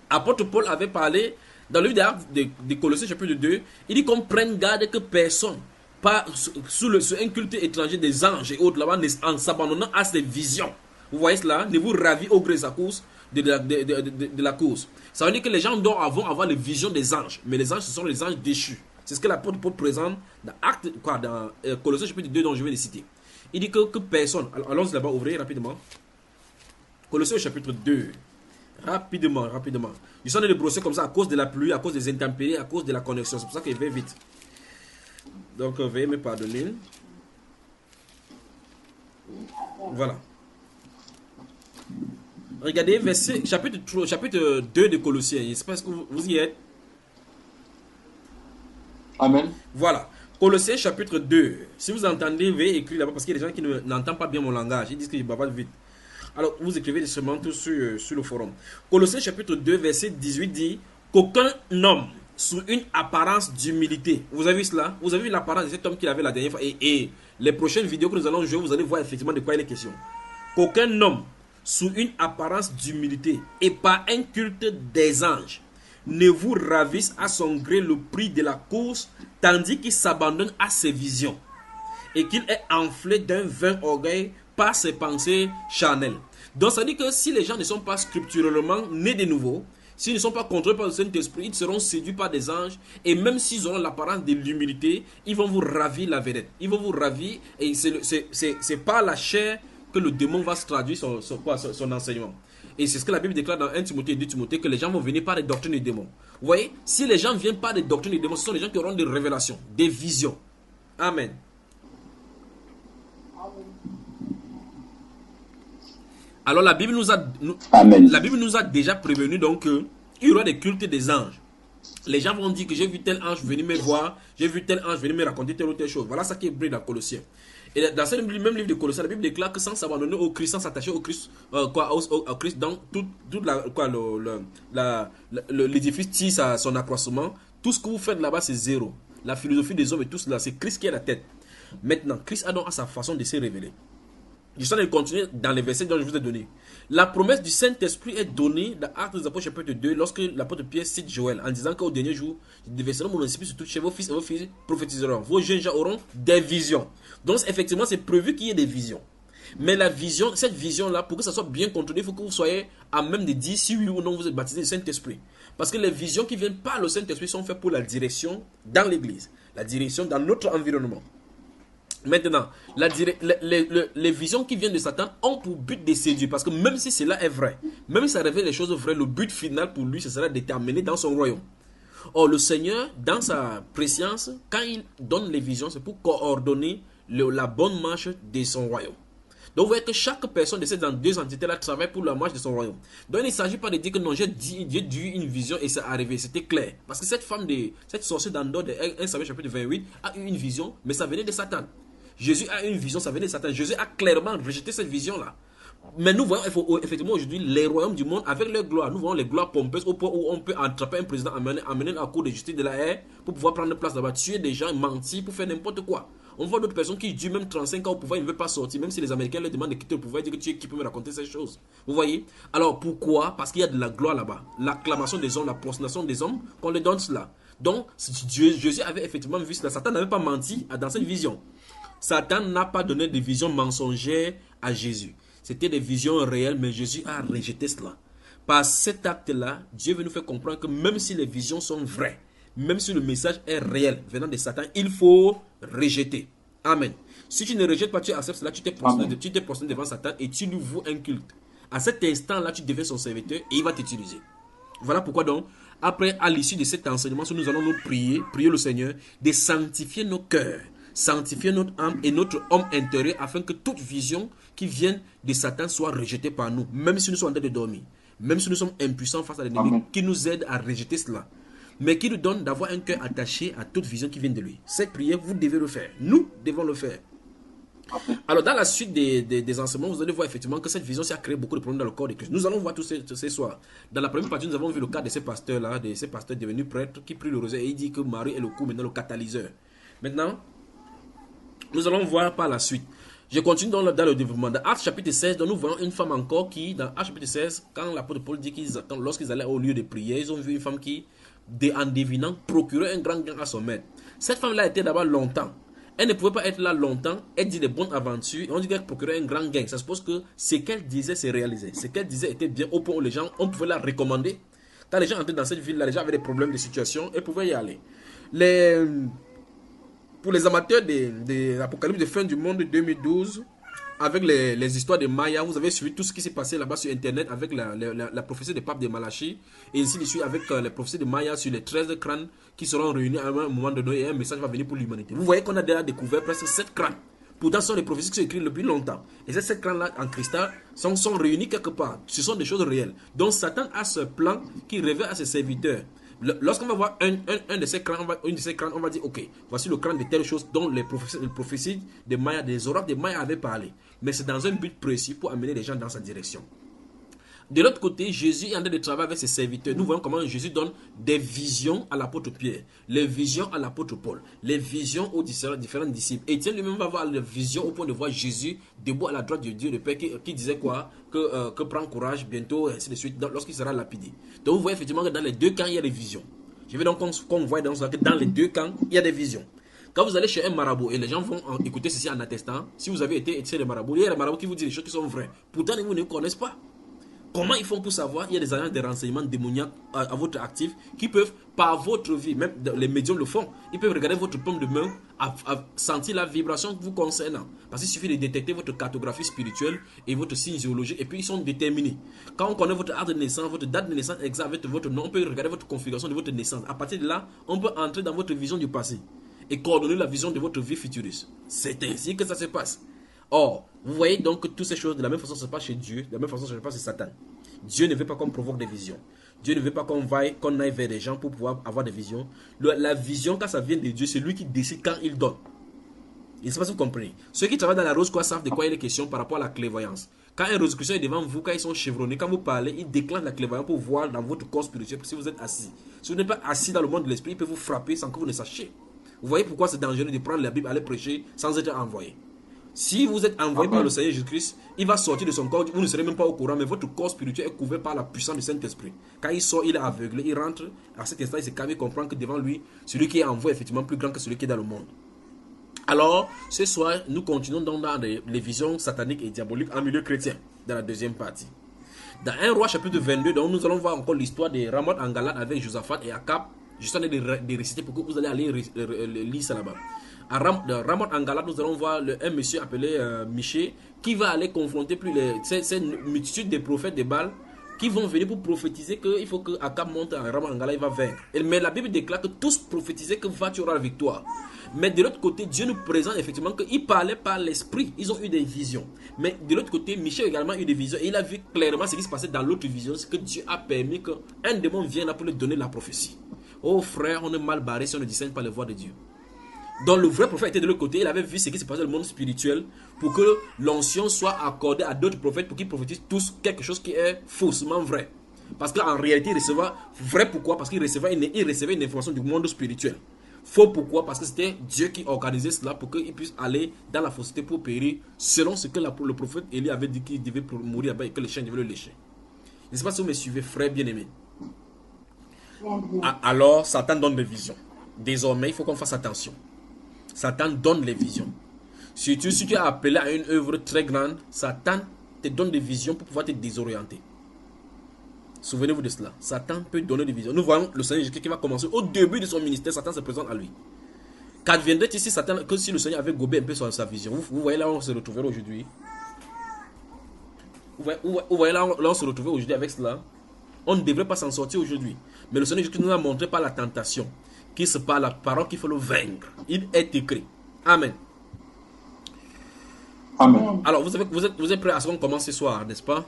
Apôtre Paul avait parlé, dans le livre de Colossiens chapitre 2, il dit qu'on prenne garde que personne, pas sous un culte étranger des anges et autres là-bas, en s'abandonnant à ces visions. Vous voyez cela? Ne vous ravez au gré à cause de la cause. Ça veut dire que les gens vont avoir les visions des anges. Mais les anges, ce sont les anges déchus. C'est ce que l'apôtre Paul présente dans Colossiens chapitre 2 dont je vais les citer. Il dit que personne... Allons-y là-bas, ouvrez rapidement. Colossiens chapitre 2. Rapidement. Ils sont allés brosser comme ça à cause de la pluie, à cause des intempéries, à cause de la connexion. C'est pour ça qu'il va vite. Donc, veuillez me pardonner. Voilà. Regardez, chapitre 2 de Colossiens. Je sais pas si vous y êtes. Amen. Voilà. Colossiens chapitre 2. Si vous entendez, veuillez écrire là-bas parce qu'il y a des gens qui n'entendent pas bien mon langage. Ils disent que je bavard vite. Alors, vous écrivez seulement tout sur le forum. Colossiens chapitre 2, verset 18 dit qu'aucun homme sous une apparence d'humilité. Vous avez vu cela? Vous avez vu l'apparence de cet homme qu'il avait la dernière fois. Et les prochaines vidéos que nous allons jouer, vous allez voir effectivement de quoi il est question. Qu'aucun homme sous une apparence d'humilité et par un culte des anges ne vous ravisse à son gré le prix de la course, tandis qu'il s'abandonne à ses visions et qu'il est enflé d'un vain orgueil par ses pensées charnelles. Donc ça dit que si les gens ne sont pas scripturalement nés de nouveau, s'ils ne sont pas contrôlés par le Saint-Esprit, ils seront séduits par des anges, et même s'ils auront l'apparence de l'humilité, ils vont vous ravir la vedette. Ils vont vous ravir, et c'est par la chair que le démon va se traduire son enseignement. Et c'est ce que la Bible déclare dans 1 Timothée et 2 Timothée, que les gens vont venir par des doctrines des démons. Vous voyez, si les gens viennent par des doctrines des démons, ce sont les gens qui auront des révélations, des visions. Amen. Alors la Bible nous a déjà prévenu donc qu'il y aura des cultes des anges. Les gens vont dire que j'ai vu tel ange venir me voir, j'ai vu tel ange venir me raconter telle ou telle chose. Voilà ça qui est brillé dans Colossiens. Et dans ce même livre de Colossiens, la Bible déclare que sans s'abandonner au Christ, sans s'attacher au Christ, au Christ, dans tout l'édifice tisse à son accroissement. Tout ce que vous faites là-bas, c'est zéro. La philosophie des hommes et tout cela, c'est Christ qui est la tête. Maintenant, Christ a donc à sa façon de se révéler. Je suis en train de continuer dans les versets dont je vous ai donné. La promesse du Saint-Esprit est donnée dans Actes des Apôtres chapitre 2 lorsque l'apôtre Pierre cite Joël en disant qu'au dernier jour, je déverserai mon esprit sur toutes chez vos fils et vos filles prophétiseront. Vos jeunes gens auront des visions. Donc effectivement, c'est prévu qu'il y ait des visions. Mais la vision, cette vision-là, pour que ça soit bien contrôlé, il faut que vous soyez à même de dire si oui ou non vous êtes baptisé du Saint-Esprit. Parce que les visions qui viennent par le Saint-Esprit sont faites pour la direction dans l'église, la direction dans notre environnement. Maintenant, les visions qui viennent de Satan ont pour but de séduire. Parce que même si cela est vrai, même si ça révèle les choses vraies, le but final pour lui, ce sera de t'amener dans son royaume. Or, le Seigneur, dans sa préscience, quand il donne les visions, c'est pour coordonner la bonne marche de son royaume. Donc, vous voyez que chaque personne de ces deux entités-là travaille pour la marche de son royaume. Donc, il ne s'agit pas de dire que non, j'ai dit une vision et c'est arrivé. C'était clair. Parce que cette sorcière d'Andor de 1 Samuel chapitre 28 a eu une vision, mais ça venait de Satan. Jésus a une vision, ça venait de Satan. Jésus a clairement rejeté cette vision-là. Mais nous voyons effectivement aujourd'hui les royaumes du monde avec leur gloire. Nous voyons les gloires pompeuses au point où on peut attraper un président, amener à la cour de justice de la haie pour pouvoir prendre place là-bas, tuer des gens, mentir pour faire n'importe quoi. On voit d'autres personnes qui durent même 35 ans au pouvoir, ils ne veulent pas sortir. Même si les Américains leur demandent de quitter le pouvoir, ils disent que tu es qui peut me raconter ces choses. Vous voyez? Alors pourquoi? Parce qu'il y a de la gloire là-bas. L'acclamation des hommes, la prosternation des hommes, qu'on leur donne cela. Donc Jésus avait effectivement vu cela. Satan n'avait pas menti dans cette vision. Satan n'a pas donné de visions mensongères à Jésus. C'était des visions réelles, mais Jésus a rejeté cela. Par cet acte-là, Dieu veut nous faire comprendre que même si les visions sont vraies, même si le message est réel venant de Satan, il faut rejeter. Amen. Si tu ne rejettes pas, tu acceptes cela, tu t'es prosterné devant Satan et tu lui voues un culte. À cet instant-là, tu deviens son serviteur et il va t'utiliser. Voilà pourquoi donc, après, à l'issue de cet enseignement, nous allons nous prier le Seigneur de sanctifier nos cœurs, sanctifier notre âme et notre homme intérieur afin que toute vision qui vient de Satan soit rejetée par nous, même si nous sommes en train de dormir, même si nous sommes impuissants face à l'ennemi, qui nous aide à rejeter cela, mais qui nous donne d'avoir un cœur attaché à toute vision qui vient de lui. Cette prière, vous devez le faire. Nous devons le faire. Alors, dans la suite des enseignements, vous allez voir effectivement que cette vision, ça a créé beaucoup de problèmes dans le corps de Christ. Nous allons voir tous ces soirs. Dans la première partie, nous avons vu le cas de ces pasteurs-là, de ces pasteurs devenus prêtres qui prient le rosaire et il dit que Marie est le coup, maintenant le catalyseur. Maintenant, nous allons voir par la suite. Je continue dans le développement. Dans Actes chapitre 16, nous voyons une femme encore qui, dans Actes chapitre 16, quand l'apôtre Paul dit qu'ils attendent, lorsqu'ils allaient au lieu de prière, ils ont vu une femme qui, en devinant, procurait un grand gain à son maître. Cette femme-là était d'abord longtemps. Elle ne pouvait pas être là longtemps. Elle dit des bonnes aventures. Et on dit qu'elle procurait un grand gain. Ça suppose que ce qu'elle disait, c'est réalisé. Ce qu'elle disait était bien au point où les gens, on pouvait la recommander. Quand les gens entraient dans cette ville-là, les gens avaient des problèmes de situation et pouvaient y aller. Pour les amateurs de l'Apocalypse de fin du monde 2012, avec les histoires de Maya, vous avez suivi tout ce qui s'est passé là-bas sur Internet avec la prophétie des papes de Malachie, et ainsi de suite avec les prophéties de Maya sur les 13 crânes qui seront réunis à un moment donné et un message va venir pour l'humanité. Vous voyez qu'on a déjà découvert presque 7 crânes. Pourtant, ce sont les prophéties qui sont écrites depuis longtemps. Et ces 7 crânes-là en cristal sont réunis quelque part. Ce sont des choses réelles. Donc Satan a ce plan qui révèle à ses serviteurs. Lorsqu'on va voir un de ces crânes, on va dire, ok, voici le crâne de telle chose dont les prophéties de Maya, des oracles de Maya avaient parlé. Mais c'est dans un but précis pour amener les gens dans sa direction. De l'autre côté, Jésus est en train de travailler avec ses serviteurs. Nous voyons comment Jésus donne des visions à l'apôtre Pierre, les visions à l'apôtre Paul, les visions aux différents disciples. Étienne lui-même va avoir les visions au point de voir Jésus debout à la droite de Dieu, le Père, qui disait quoi? Que prends courage, bientôt, ainsi de suite, lorsqu'il sera lapidé. Donc vous voyez effectivement que dans les deux camps, il y a des visions. Je veux donc qu'on voit que dans les deux camps, il y a des visions. Quand vous allez chez un marabout et les gens vont écouter ceci en attestant, si vous avez été chez les marabouts, il y a des marabouts qui vous disent des choses qui sont vraies. Pourtant, vous ne connaissez pas. Comment ils font pour savoir? Il y a des agents de renseignement démoniaques à votre actif qui peuvent, par votre vie, même les médiums le font, ils peuvent regarder votre paume de main, à sentir la vibration vous concernant. Parce qu'il suffit de détecter votre cartographie spirituelle et votre signe géologique et puis ils sont déterminés. Quand on connaît votre âge de naissance, votre date de naissance exacte avec votre nom, on peut regarder votre configuration de votre naissance. À partir de là, on peut entrer dans votre vision du passé et coordonner la vision de votre vie futuriste. C'est ainsi que ça se passe. Or, vous voyez donc que toutes ces choses, de la même façon, ça se passe chez Dieu, de la même façon, ça se passe chez Satan. Dieu ne veut pas qu'on provoque des visions. Dieu ne veut pas qu'on aille vers des gens pour pouvoir avoir des visions. La vision, quand ça vient de Dieu, c'est lui qui décide quand il donne. Je ne sais pas si vous comprenez. Ceux qui travaillent dans la rose-croix savent de quoi il est question par rapport à la clairvoyance. Quand un rosicrucian est devant vous, quand ils sont chevronnés, quand vous parlez, ils déclenchent la clairvoyance pour voir dans votre corps spirituel si vous êtes assis. Si vous n'êtes pas assis dans le monde de l'esprit, il peut vous frapper sans que vous ne sachiez. Vous voyez pourquoi c'est dangereux de prendre la Bible, aller prêcher sans être envoyé. Si vous êtes envoyé par le Seigneur Jésus-Christ, il va sortir de son corps, vous ne serez même pas au courant, mais votre corps spirituel est couvert par la puissance du Saint-Esprit. Quand il sort, il est aveuglé, il rentre, à cet instant, il se calme, il comprend que devant lui, celui qui est envoyé est effectivement plus grand que celui qui est dans le monde. Alors, ce soir, nous continuons donc dans les visions sataniques et diaboliques en milieu chrétien, dans la deuxième partie. Dans 1 Roi chapitre 22, donc, nous allons voir encore l'histoire de Ramoth en Galate avec Josaphat et Akab. Je suis en train de réciter pour que vous allez aller lire ça là-bas. À Ramoth en Galate, nous allons voir un monsieur appelé Michée qui va aller confronter cette multitude de prophètes de Baal qui vont venir pour prophétiser qu'il faut que Akab monte à Ramoth en Galate, il va vaincre. Mais la Bible déclare que tous prophétisaient que tu auras la victoire. Mais de l'autre côté, Dieu nous présente effectivement qu'ils parlaient par l'esprit. Ils ont eu des visions. Mais de l'autre côté, Michée a également eu des visions. Et il a vu clairement ce qui se passait dans l'autre vision. C'est que Dieu a permis qu'un démon vienne là pour lui donner la prophétie. Oh frère, on est mal barré si on ne discerne pas les voix de Dieu. Donc le vrai prophète était de l'autre côté, il avait vu ce qui se passait dans le monde spirituel pour que l'onction soit accordée à d'autres prophètes pour qu'ils prophétisent tous quelque chose qui est faussement vrai. Parce qu'en réalité, il recevait vrai pourquoi? Parce qu'il recevait une information du monde spirituel. Faux pourquoi? Parce que c'était Dieu qui organisait cela pour qu'il puisse aller dans la fausseté pour périr selon ce que le prophète Élie avait dit qu'il devait mourir et que les chiens devaient le lécher. Je ne sais pas si vous me suivez, frère bien-aimé. Alors, Satan donne des visions. Désormais, il faut qu'on fasse attention. Satan donne les visions. Surtout si tu es appelé à une œuvre très grande, Satan te donne des visions pour pouvoir te désorienter. Souvenez-vous de cela. Satan peut donner des visions. Nous voyons le Seigneur Jésus qui va commencer au début de son ministère. Satan se présente à lui. Qu'adviendrait ici Satan que si le Seigneur avait gobé un peu sa vision? Vous voyez là où on se retrouverait aujourd'hui. Vous voyez là où on se retrouverait aujourd'hui avec cela. On ne devrait pas s'en sortir aujourd'hui. Mais le Seigneur Jésus nous a montré par la tentation qu'il se par la parole qu'il faut le vaincre. Il est écrit. Amen. Amen. Alors, vous êtes prêts à ce qu'on commence ce soir, n'est-ce pas?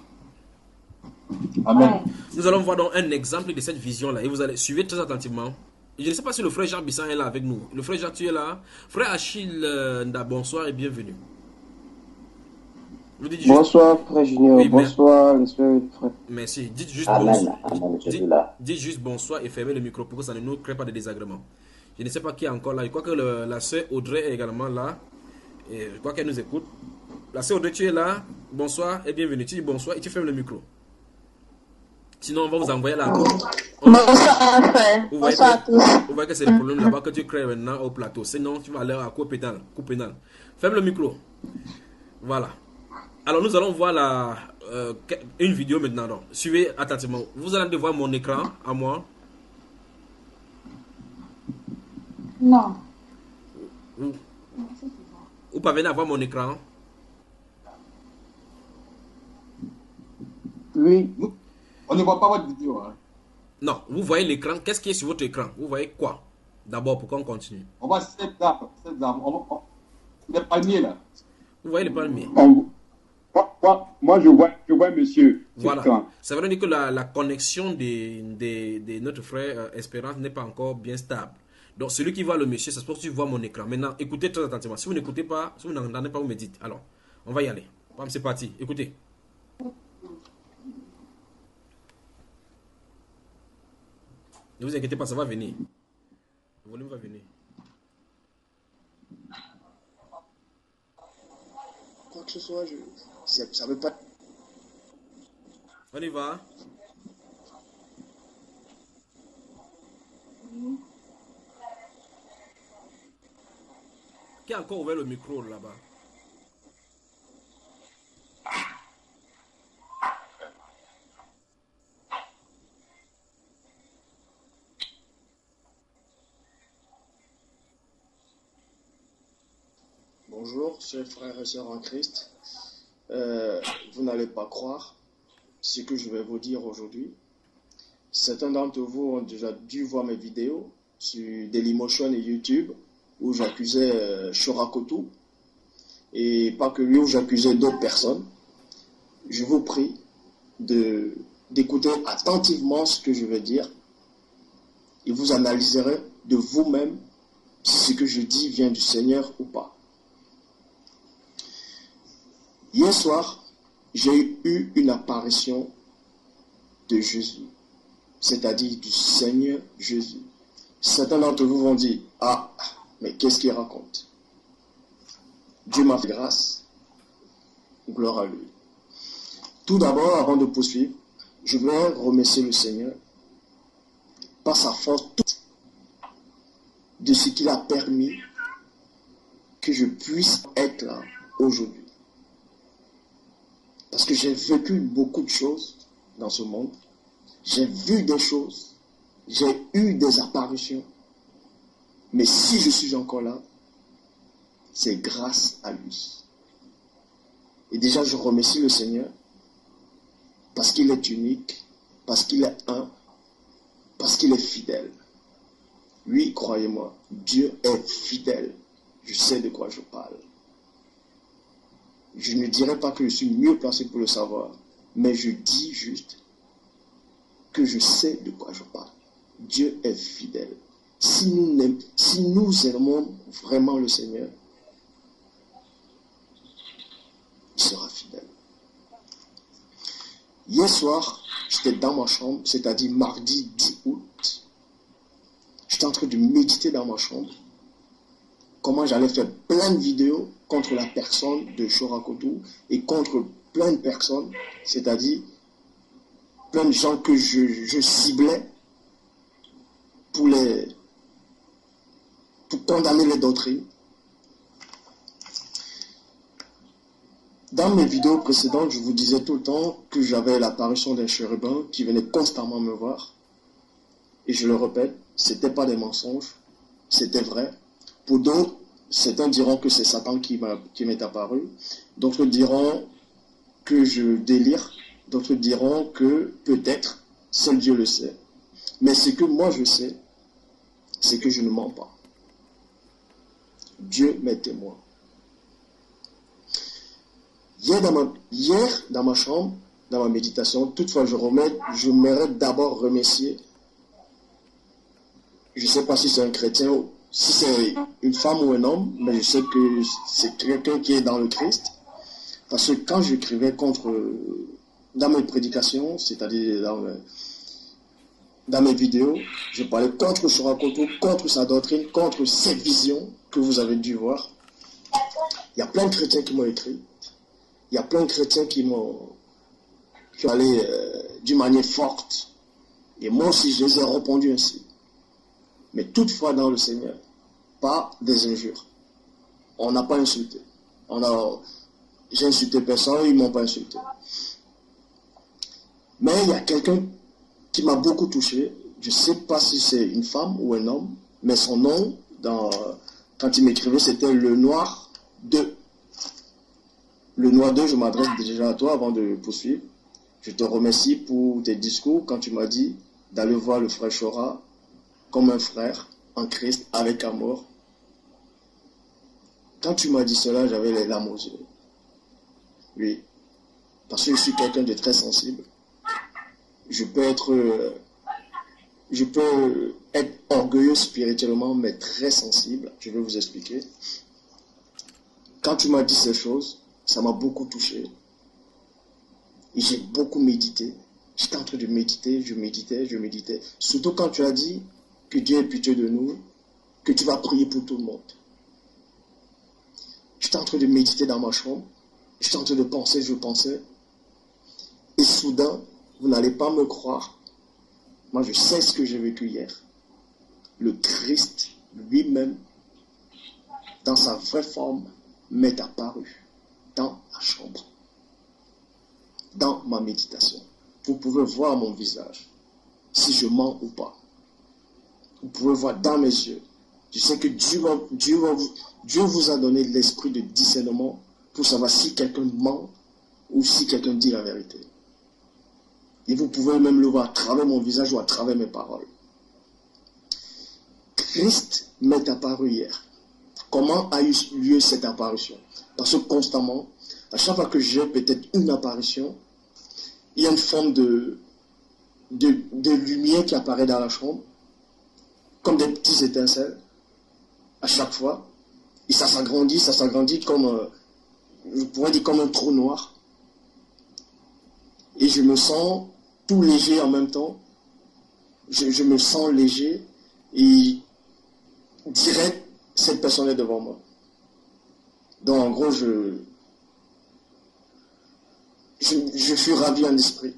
Amen. Nous allons voir donc un exemple de cette vision-là. Et vous allez suivre très attentivement. Je ne sais pas si le frère Jacques Bissan est là avec nous. Le frère Jacques, tu es là? Frère Achille Nda, bonsoir et bienvenue. Bonsoir, frère Junior. Oui, bonsoir, les frères. Merci. Dites juste Amen. bonsoir. Amen. Je suis là. Dites juste bonsoir et fermez le micro pour que ça ne nous crée pas de désagréments. Je ne sais pas qui est encore là. Je crois que la sœur Audrey est également là. Et je crois qu'elle nous écoute. La sœur Audrey, tu es là? Bonsoir et bienvenue. Tu dis bonsoir et tu fermes le micro. Sinon, on va vous envoyer là. Bonsoir, frère. Bonsoir à tous. Vous voyez que c'est le problème là-bas que tu crées maintenant au plateau. Sinon, tu vas aller à cour pénale. Ferme le micro. Voilà. Alors, nous allons voir une vidéo maintenant. Donc. Suivez attentivement. Vous allez voir mon écran à moi. Non. Vous parvenez à voir mon écran? Oui. On ne voit pas votre vidéo. Hein. Non, vous voyez l'écran. Qu'est-ce qui est sur votre écran? Vous voyez quoi? D'abord, pour qu'on continue. On voit cette dame. Les palmiers là. Vous voyez les palmiers? Moi, je vois monsieur. Voilà. Ça veut dire que la connexion de notre frère Espérance n'est pas encore bien stable. Donc, celui qui voit le monsieur, ça se peut que tu vois mon écran. Maintenant, écoutez très attentivement. Si vous n'écoutez pas, si vous n'entendez pas, vous me dites. Alors, on va y aller. C'est parti. Écoutez. Ne vous inquiétez pas, ça va venir. Le volume va venir. Quoi que ce soit, ça veut pas. On y va. Qui a encore ouvert le micro là-bas? Bonjour, chers frères et sœurs en Christ. Vous n'allez pas croire ce que je vais vous dire aujourd'hui. Certains d'entre vous ont déjà dû voir mes vidéos sur Dailymotion et YouTube où j'accusais Shorakotu et pas que lui, où j'accusais d'autres personnes. Je vous prie d'écouter attentivement ce que je vais dire et vous analyserez de vous-même si ce que je dis vient du Seigneur ou pas. Hier soir, j'ai eu une apparition de Jésus, c'est-à-dire du Seigneur Jésus. Certains d'entre vous vont dire, ah, mais qu'est-ce qu'il raconte? Dieu m'a fait grâce, gloire à lui. Tout d'abord, avant de poursuivre, je vais remercier le Seigneur par sa force de ce qu'il a permis que je puisse être là aujourd'hui. Parce que j'ai vécu beaucoup de choses dans ce monde. J'ai vu des choses. J'ai eu des apparitions. Mais si je suis encore là, c'est grâce à lui. Et déjà, je remercie le Seigneur parce qu'il est unique, parce qu'il est un, parce qu'il est fidèle. Oui, croyez-moi, Dieu est fidèle. Je sais de quoi je parle. Je ne dirais pas que je suis mieux placé pour le savoir, mais je dis juste que je sais de quoi je parle. Dieu est fidèle. Si nous aimons vraiment le Seigneur, il sera fidèle. Hier soir, j'étais dans ma chambre, c'est-à-dire mardi 10 août. J'étais en train de méditer dans ma chambre. Comment j'allais faire plein de vidéos contre la personne de Shorakotu et contre plein de personnes, c'est-à-dire plein de gens que je ciblais pour condamner les doctrines. Dans mes vidéos précédentes, je vous disais tout le temps que j'avais l'apparition d'un chérubin qui venait constamment me voir. Et je le répète, ce n'était pas des mensonges, c'était vrai. Pour d'autres, certains diront que c'est Satan qui m'est apparu. D'autres diront que je délire. D'autres diront que peut-être, seul Dieu le sait. Mais ce que moi je sais, c'est que je ne mens pas. Dieu m'est témoin. Hier dans ma chambre, dans ma méditation, toutefois je mérite d'abord remercier, je ne sais pas si c'est un chrétien ou si c'est une femme ou un homme, mais je sais que c'est quelqu'un qui est dans le Christ. Parce que quand j'écrivais dans mes prédications, c'est-à-dire dans mes vidéos, je parlais contre Chorakoto, contre sa doctrine, contre cette vision que vous avez dû voir. Il y a plein de chrétiens qui m'ont écrit. Il y a plein de chrétiens qui sont allés d'une manière forte. Et moi aussi, je les ai répondus ainsi. Mais toutefois dans le Seigneur, pas des injures. On n'a pas insulté. J'ai insulté personne, ils ne m'ont pas insulté. Mais il y a quelqu'un qui m'a beaucoup touché. Je ne sais pas si c'est une femme ou un homme, mais son nom, quand il m'écrivait, c'était Le Noir 2. Le Noir 2, je m'adresse déjà à toi avant de poursuivre. Je te remercie pour tes discours quand tu m'as dit d'aller voir le frère Chora comme un frère en Christ avec amour. Quand tu m'as dit cela, j'avais les larmes aux yeux. Oui, parce que je suis quelqu'un de très sensible. Je peux être orgueilleux spirituellement, mais très sensible. Je vais vous expliquer. Quand tu m'as dit ces choses, ça m'a beaucoup touché. Et j'ai beaucoup médité. J'étais en train de méditer, je méditais. Surtout quand tu as dit que Dieu est pitié de nous, que tu vas prier pour tout le monde. J'étais en train de méditer dans ma chambre. J'étais en train de penser, je pensais. Et soudain, vous n'allez pas me croire. Moi, je sais ce que j'ai vécu hier. Le Christ lui-même, dans sa vraie forme, m'est apparu dans la chambre, dans ma méditation. Vous pouvez voir mon visage, si je mens ou pas. Vous pouvez voir dans mes yeux. Je sais que Dieu vous a donné l'esprit de discernement pour savoir si quelqu'un ment ou si quelqu'un dit la vérité. Et vous pouvez même le voir à travers mon visage ou à travers mes paroles. Christ m'est apparu hier. Comment a eu lieu cette apparition? Parce que constamment, à chaque fois que j'ai peut-être une apparition, il y a une forme de lumière qui apparaît dans la chambre, comme des petits étincelles, à chaque fois. Et ça s'agrandit comme, je pourrais dire comme un trou noir. Et je me sens tout léger en même temps. Je me sens léger et direct, cette personne est devant moi. Donc en gros, je suis ravi en esprit.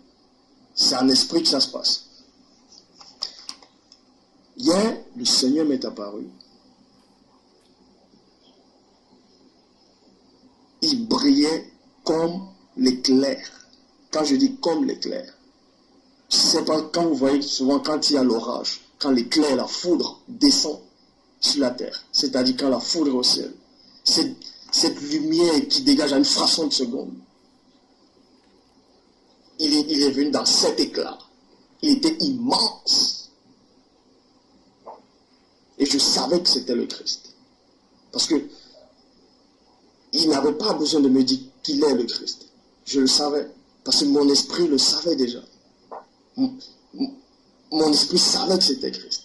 C'est en esprit que ça se passe. Hier, le Seigneur m'est apparu. Il brillait comme l'éclair. Quand je dis comme l'éclair, c'est pas quand vous voyez souvent quand il y a l'orage, quand l'éclair, la foudre descend sur la terre, c'est-à-dire quand la foudre est au ciel. Cette lumière qui dégage à une fraction de seconde, il est venu dans cet éclat. Il était immense. Et je savais que c'était le Christ. Parce que il n'avait pas besoin de me dire qu'il est le Christ. Je le savais. Parce que mon esprit le savait déjà. Mon esprit savait que c'était Christ.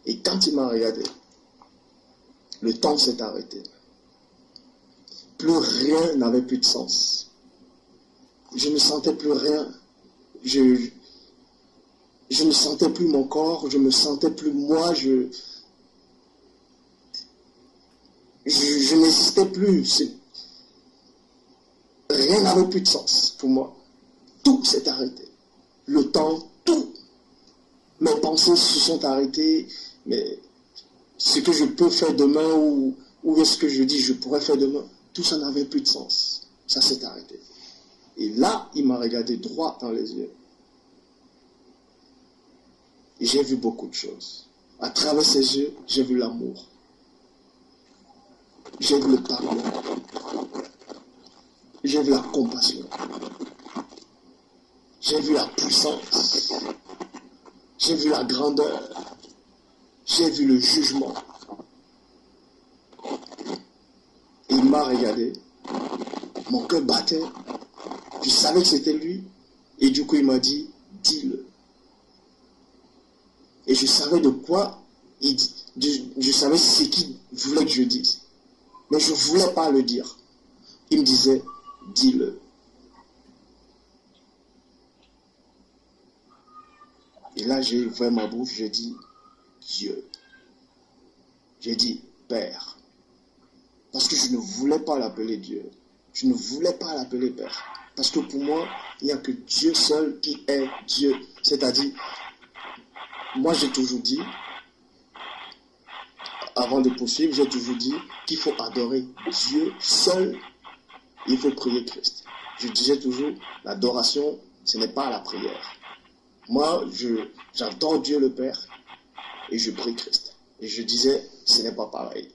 Et quand il m'a regardé, le temps s'est arrêté. Plus rien n'avait plus de sens. Je ne sentais plus rien. Je ne sentais plus mon corps. Je ne me sentais plus moi. Je n'existais plus. Rien n'avait plus de sens pour moi. Tout s'est arrêté. Le temps, tout. Mes pensées se sont arrêtées. Mais ce que je peux faire demain ou est-ce que je dis je pourrais faire demain, tout ça n'avait plus de sens. Ça s'est arrêté. Et là, il m'a regardé droit dans les yeux. Et j'ai vu beaucoup de choses. À travers ses yeux, j'ai vu l'amour. J'ai vu le pardon. J'ai vu la compassion. J'ai vu la puissance. J'ai vu la grandeur. J'ai vu le jugement. Et il m'a regardé. Mon cœur battait. Je savais que c'était lui. Et du coup, il m'a dit, dis-le. Et je savais de quoi il dit. Je savais ce qu'il voulait que je dise. Mais je ne voulais pas le dire. Il me disait, dis-le. Et là, j'ai ouvert ma bouche, j'ai dit, Dieu. J'ai dit, Père. Parce que je ne voulais pas l'appeler Dieu. Je ne voulais pas l'appeler Père. Parce que pour moi, il n'y a que Dieu seul qui est Dieu. C'est-à-dire, moi j'ai toujours dit, avant de poursuivre, j'ai toujours dit qu'il faut adorer Dieu seul. Il faut prier Christ. Je disais toujours, l'adoration, ce n'est pas la prière. Moi, j'adore Dieu le Père et je prie Christ. Et je disais, ce n'est pas pareil.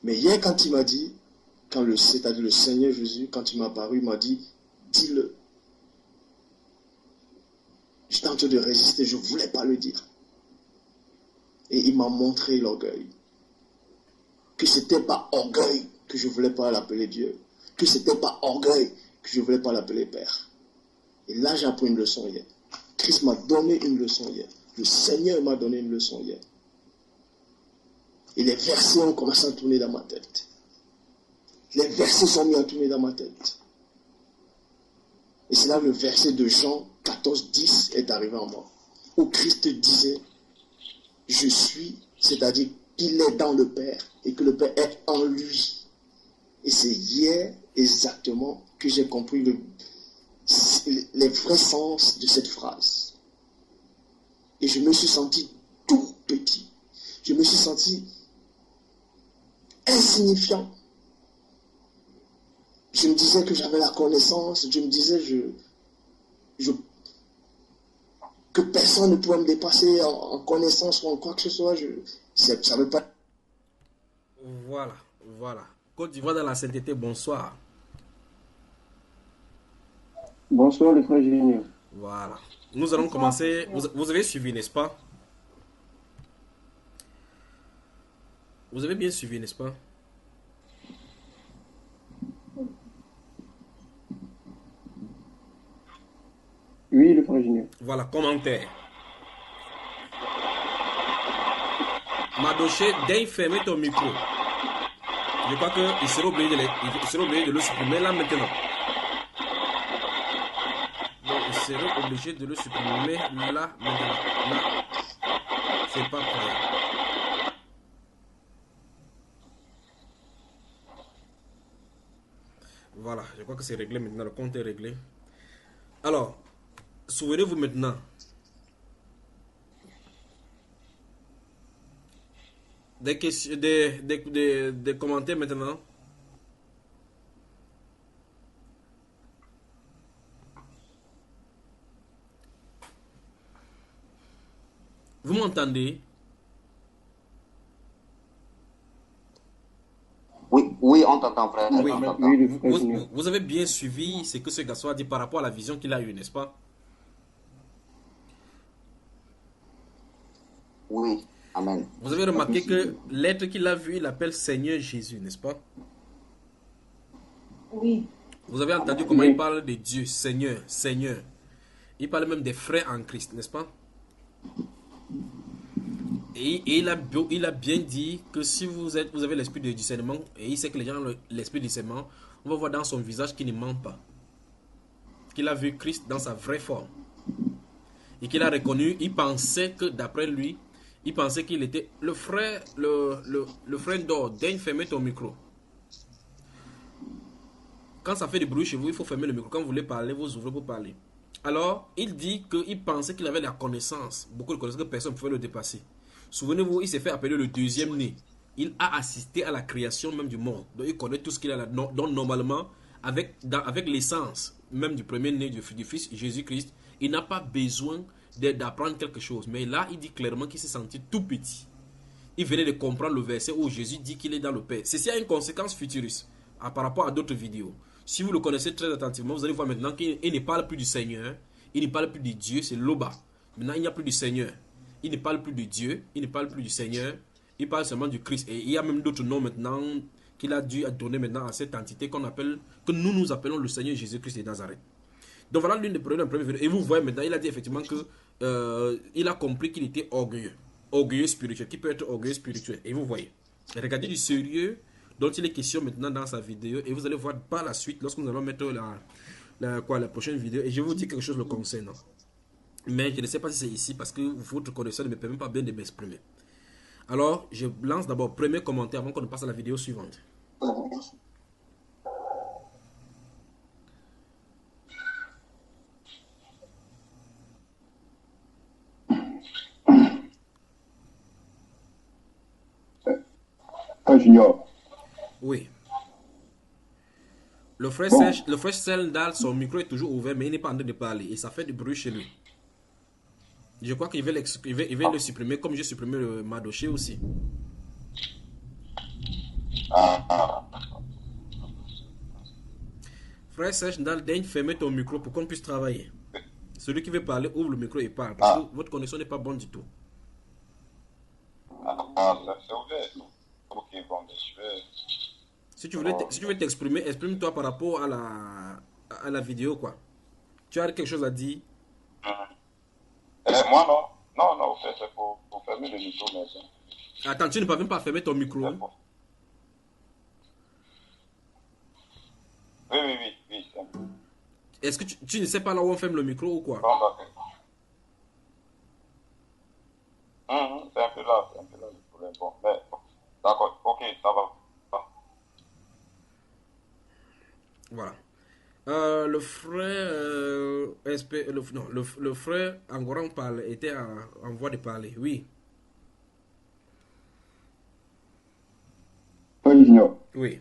Mais hier, quand il m'a dit, c'est-à-dire le Seigneur Jésus, quand il m'a apparu, il m'a dit, dis-le. J'étais en train de résister, je ne voulais pas le dire. Et il m'a montré l'orgueil. Que ce n'était pas orgueil que je ne voulais pas l'appeler Dieu. Que ce n'était pas orgueil que je ne voulais pas l'appeler Père. Et là, j'ai appris une leçon hier. Christ m'a donné une leçon hier. Le Seigneur m'a donné une leçon hier. Et les versets ont commencé à tourner dans ma tête. Les versets sont mis à tourner dans ma tête. Et c'est là le verset de Jean 14, 10 est arrivé en moi. Où Christ disait, je suis, c'est-à-dire qu'il est dans le Père et que le Père est en lui. Et c'est hier exactement que j'ai compris les vrais sens de cette phrase. Et je me suis senti tout petit. Je me suis senti insignifiant. Je me disais que j'avais la connaissance. Je me disais que personne ne pouvait me dépasser en connaissance ou en quoi que ce soit. Je ne savais pas. Voilà, voilà. Côte d'Ivoire dans la sainteté, bonsoir. Bonsoir les frères Junior. Voilà. Nous allons commencer. Vous avez suivi, n'est-ce pas? Vous avez bien suivi, n'est-ce pas? Oui, le frère Junior. Voilà, commentaire. Madoché, dès fermer ton micro. Je crois qu'il sera obligé de le supprimer là maintenant. Donc, il sera obligé de le supprimer là maintenant. Là. C'est pas prêt. Voilà, je crois que c'est réglé maintenant. Le compte est réglé. Alors, souvenez-vous maintenant. Des questions, des commentaires maintenant. Vous m'entendez? Oui, on t'entend, frère. Oui. On t'entend. Vous avez bien suivi ce que ce garçon a dit par rapport à la vision qu'il a eue, n'est-ce pas? Oui, amen. Vous avez remarqué que l'être qu'il a vu, il appelle Seigneur Jésus, n'est-ce pas? Oui. Vous avez entendu comment il parle de Dieu, Seigneur, Seigneur. Il parle même des frères en Christ, n'est-ce pas? Et il a bien dit que si vous avez l'esprit de discernement, et il sait que les gens ont l'esprit de discernement, on va voir dans son visage qu'il ne ment pas. Qu'il a vu Christ dans sa vraie forme. Et qu'il a reconnu, il pensait que d'après lui, il pensait qu'il était le frère d'or. Daigne fermer ton micro. Quand ça fait du bruit chez vous, il faut fermer le micro. Quand vous voulez parler, vous ouvrez pour parler. Alors, il dit qu'il pensait qu'il avait la connaissance, beaucoup de connaissances, que personne ne pouvait le dépasser. Souvenez-vous, il s'est fait appeler le deuxième né. il a assisté à la création même du monde. Donc il connaît tout ce qu'il a là. Donc normalement, avec l'essence même du premier-né du Fils Jésus-Christ, il n'a pas besoin d'apprendre quelque chose. Mais là, il dit clairement qu'il s'est senti tout petit. Il venait de comprendre le verset où Jésus dit qu'il est dans le Père. Ceci a une conséquence futuriste par rapport à d'autres vidéos. Si vous le connaissez très attentivement, vous allez voir maintenant qu'il ne parle plus du Seigneur, il ne parle plus de Dieu, c'est Loba. Maintenant, il n'y a plus du Seigneur. Il ne parle plus de Dieu, il ne parle plus du Seigneur, il parle seulement du Christ. Et il y a même d'autres noms maintenant qu'il a dû donner maintenant à cette entité que nous appelons le Seigneur Jésus-Christ de Nazareth. Donc voilà l'une des premières vidéos. Et vous voyez maintenant, il a dit effectivement que il a compris qu'il était orgueilleux. Orgueilleux spirituel, qui peut être orgueilleux spirituel. Et vous voyez, regardez du sérieux dont il est question maintenant dans sa vidéo. Et vous allez voir par la suite, lorsque nous allons mettre la prochaine vidéo. Et je vais vous dire quelque chose le concernant. Mais je ne sais pas si c'est ici parce que votre connaissance ne me permet pas bien de m'exprimer. Alors, je lance d'abord premier commentaire avant qu'on ne passe à la vidéo suivante. Junior. Oui. Le frère Sendal, son micro est toujours ouvert, mais il n'est pas en train de parler. Et ça fait du bruit chez lui. Je crois qu'il va le supprimer comme j'ai supprimé le Madoché aussi. Frère Sendal, daigne fermer ton micro pour qu'on puisse travailler. Celui qui veut parler, ouvre le micro et parle. Parce que votre connexion n'est pas bonne du tout. C'est ouvert. Ok, bon, je vais... Si tu veux t'exprimer, exprime-toi par rapport à la vidéo, quoi. Tu as quelque chose à dire? Moi, non. Non, c'est pour fermer le micro, mais... Attends, tu ne peux même pas fermer ton micro. Oui. Est-ce que tu ne sais pas là où on ferme le micro ou quoi? C'est un peu là le problème. Bon, mais... D'accord, ok, ça va. Voilà. Le frère le frère Angoran était en voie de parler, oui. Oui, Junior. Oui.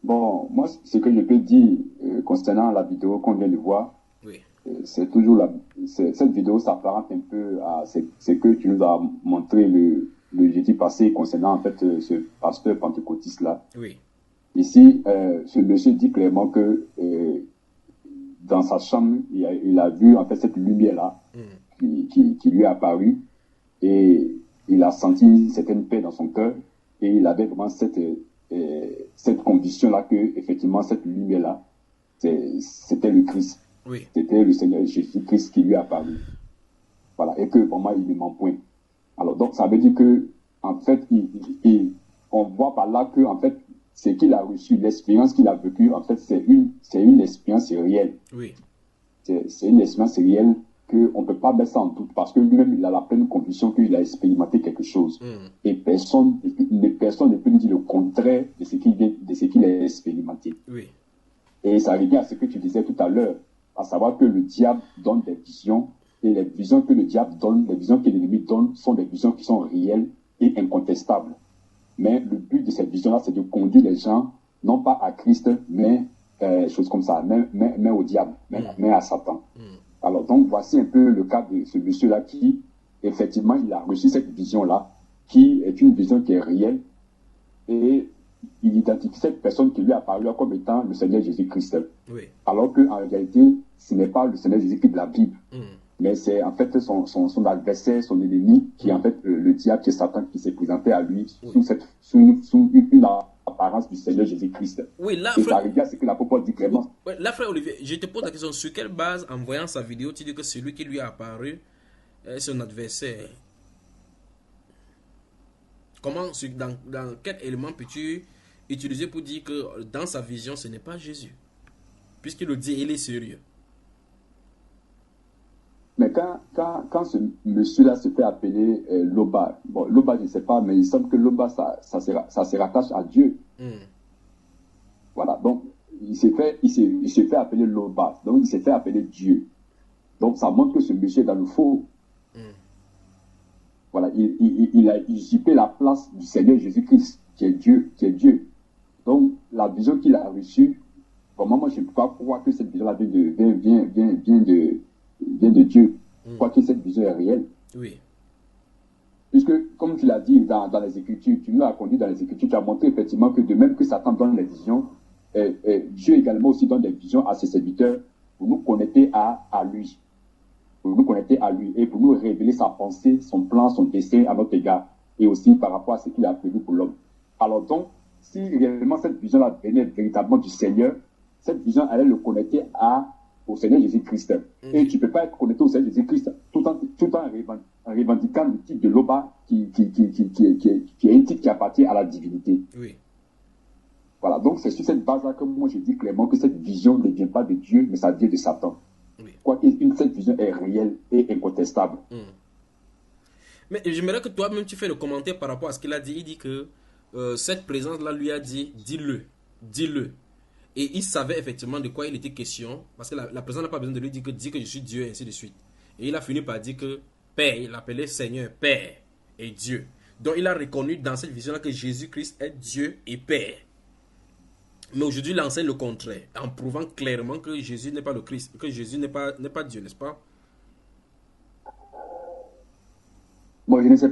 Bon, moi, ce que je peux dire concernant la vidéo qu'on vient de voir, oui. C'est toujours cette vidéo s'apparente un peu à ce que tu nous as montré le jeudi passé concernant en fait ce pasteur pentecôtiste là. Oui. Ici, ce monsieur dit clairement que dans sa chambre, il a vu en fait cette lumière là qui lui est apparue et il a senti une certaine paix dans son cœur et il avait vraiment cette conviction là que effectivement cette lumière là c'était le Christ. Oui. C'était le Seigneur Jésus-Christ qui lui est apparu. Voilà, et que vraiment il ne ment point. Alors donc ça veut dire que en fait on voit par là que en fait ce qu'il a reçu, l'expérience qu'il a vécue, en fait c'est une expérience réelle. Oui. C'est une expérience réelle qu'on ne peut pas mettre ça en doute parce que lui-même il a la pleine conviction qu'il a expérimenté quelque chose. Et personne ne peut lui dire le contraire de ce qu'il a expérimenté. Oui. Et ça revient à ce que tu disais tout à l'heure, à savoir que le diable donne des visions, et les visions que le diable donne, les visions que l'ennemi donne, sont des visions qui sont réelles et incontestables. Mais le but de cette vision-là, c'est de conduire les gens, non pas à Christ, mais choses comme ça, mais au diable, mais à Satan. Alors donc, voici un peu le cas de ce monsieur-là qui, effectivement, il a reçu cette vision-là, qui est une vision qui est réelle, et il identifie cette personne qui lui est apparue comme étant le Seigneur Jésus-Christ. Oui. Alors qu'en réalité, ce n'est pas le Seigneur Jésus-Christ de la Bible, mais c'est en fait son adversaire, son ennemi, qui est en fait le diable, qui est Satan, qui s'est présenté à lui sous une apparence du Seigneur Jésus-Christ. Oui, là, et ça revient à ce que l'apôtre dit clairement. Oui, là, frère Olivier, je te pose la question, sur quelle base, en voyant sa vidéo, tu dis que celui qui lui est apparu est son adversaire? Comment, dans quel élément peux-tu utiliser pour dire que dans sa vision, ce n'est pas Jésus? Puisqu'il le dit, il est sérieux. Mais quand ce monsieur-là se fait appeler Loba, bon, Loba, je ne sais pas, mais il semble que Loba, ça se rattache à Dieu. Voilà, donc il s'est fait appeler Loba, donc il s'est fait appeler Dieu. Donc ça montre que ce monsieur est dans le faux. Voilà, il a usurpé la place du Seigneur Jésus-Christ, qui est Dieu. Donc, la vision qu'il a reçue, vraiment, moi, je ne peux pas croire que cette vision-là vient de Dieu. Je crois que cette vision est réelle. Oui. Puisque, comme tu l'as dit dans les Écritures, tu nous as conduit dans les Écritures, tu as montré effectivement que de même que Satan donne les visions, Dieu également aussi donne des visions à ses serviteurs pour nous connecter à lui. Pour nous connecter à lui et pour nous révéler sa pensée, son plan, son dessein à notre égard. Et aussi par rapport à ce qu'il a prévu pour l'homme. Alors donc, si réellement cette vision-là venait véritablement du Seigneur, cette vision allait le connecter au Seigneur Jésus-Christ. Et tu ne peux pas être connecté au Seigneur Jésus-Christ tout en revendiquant le titre de Loba qui est un titre qui appartient à la divinité. Oui. Voilà, donc c'est sur cette base-là que moi je dis clairement que cette vision ne vient pas de Dieu, mais ça vient de Satan. Oui. Quoique cette vision est réelle et incontestable. Mais j'aimerais que toi-même tu fais le commentaire par rapport à ce qu'il a dit. Il dit que cette présence-là lui a dit, dis-le. Et il savait effectivement de quoi il était question, parce que la présence n'a pas besoin de lui dire que je suis Dieu, et ainsi de suite. Et il a fini par dire que Père, il l'appelait Seigneur, Père et Dieu. Donc il a reconnu dans cette vision-là que Jésus-Christ est Dieu et Père. Mais aujourd'hui, il enseigne le contraire, en prouvant clairement que Jésus n'est pas le Christ, que Jésus n'est pas Dieu, n'est-ce pas? Bon, je ne sais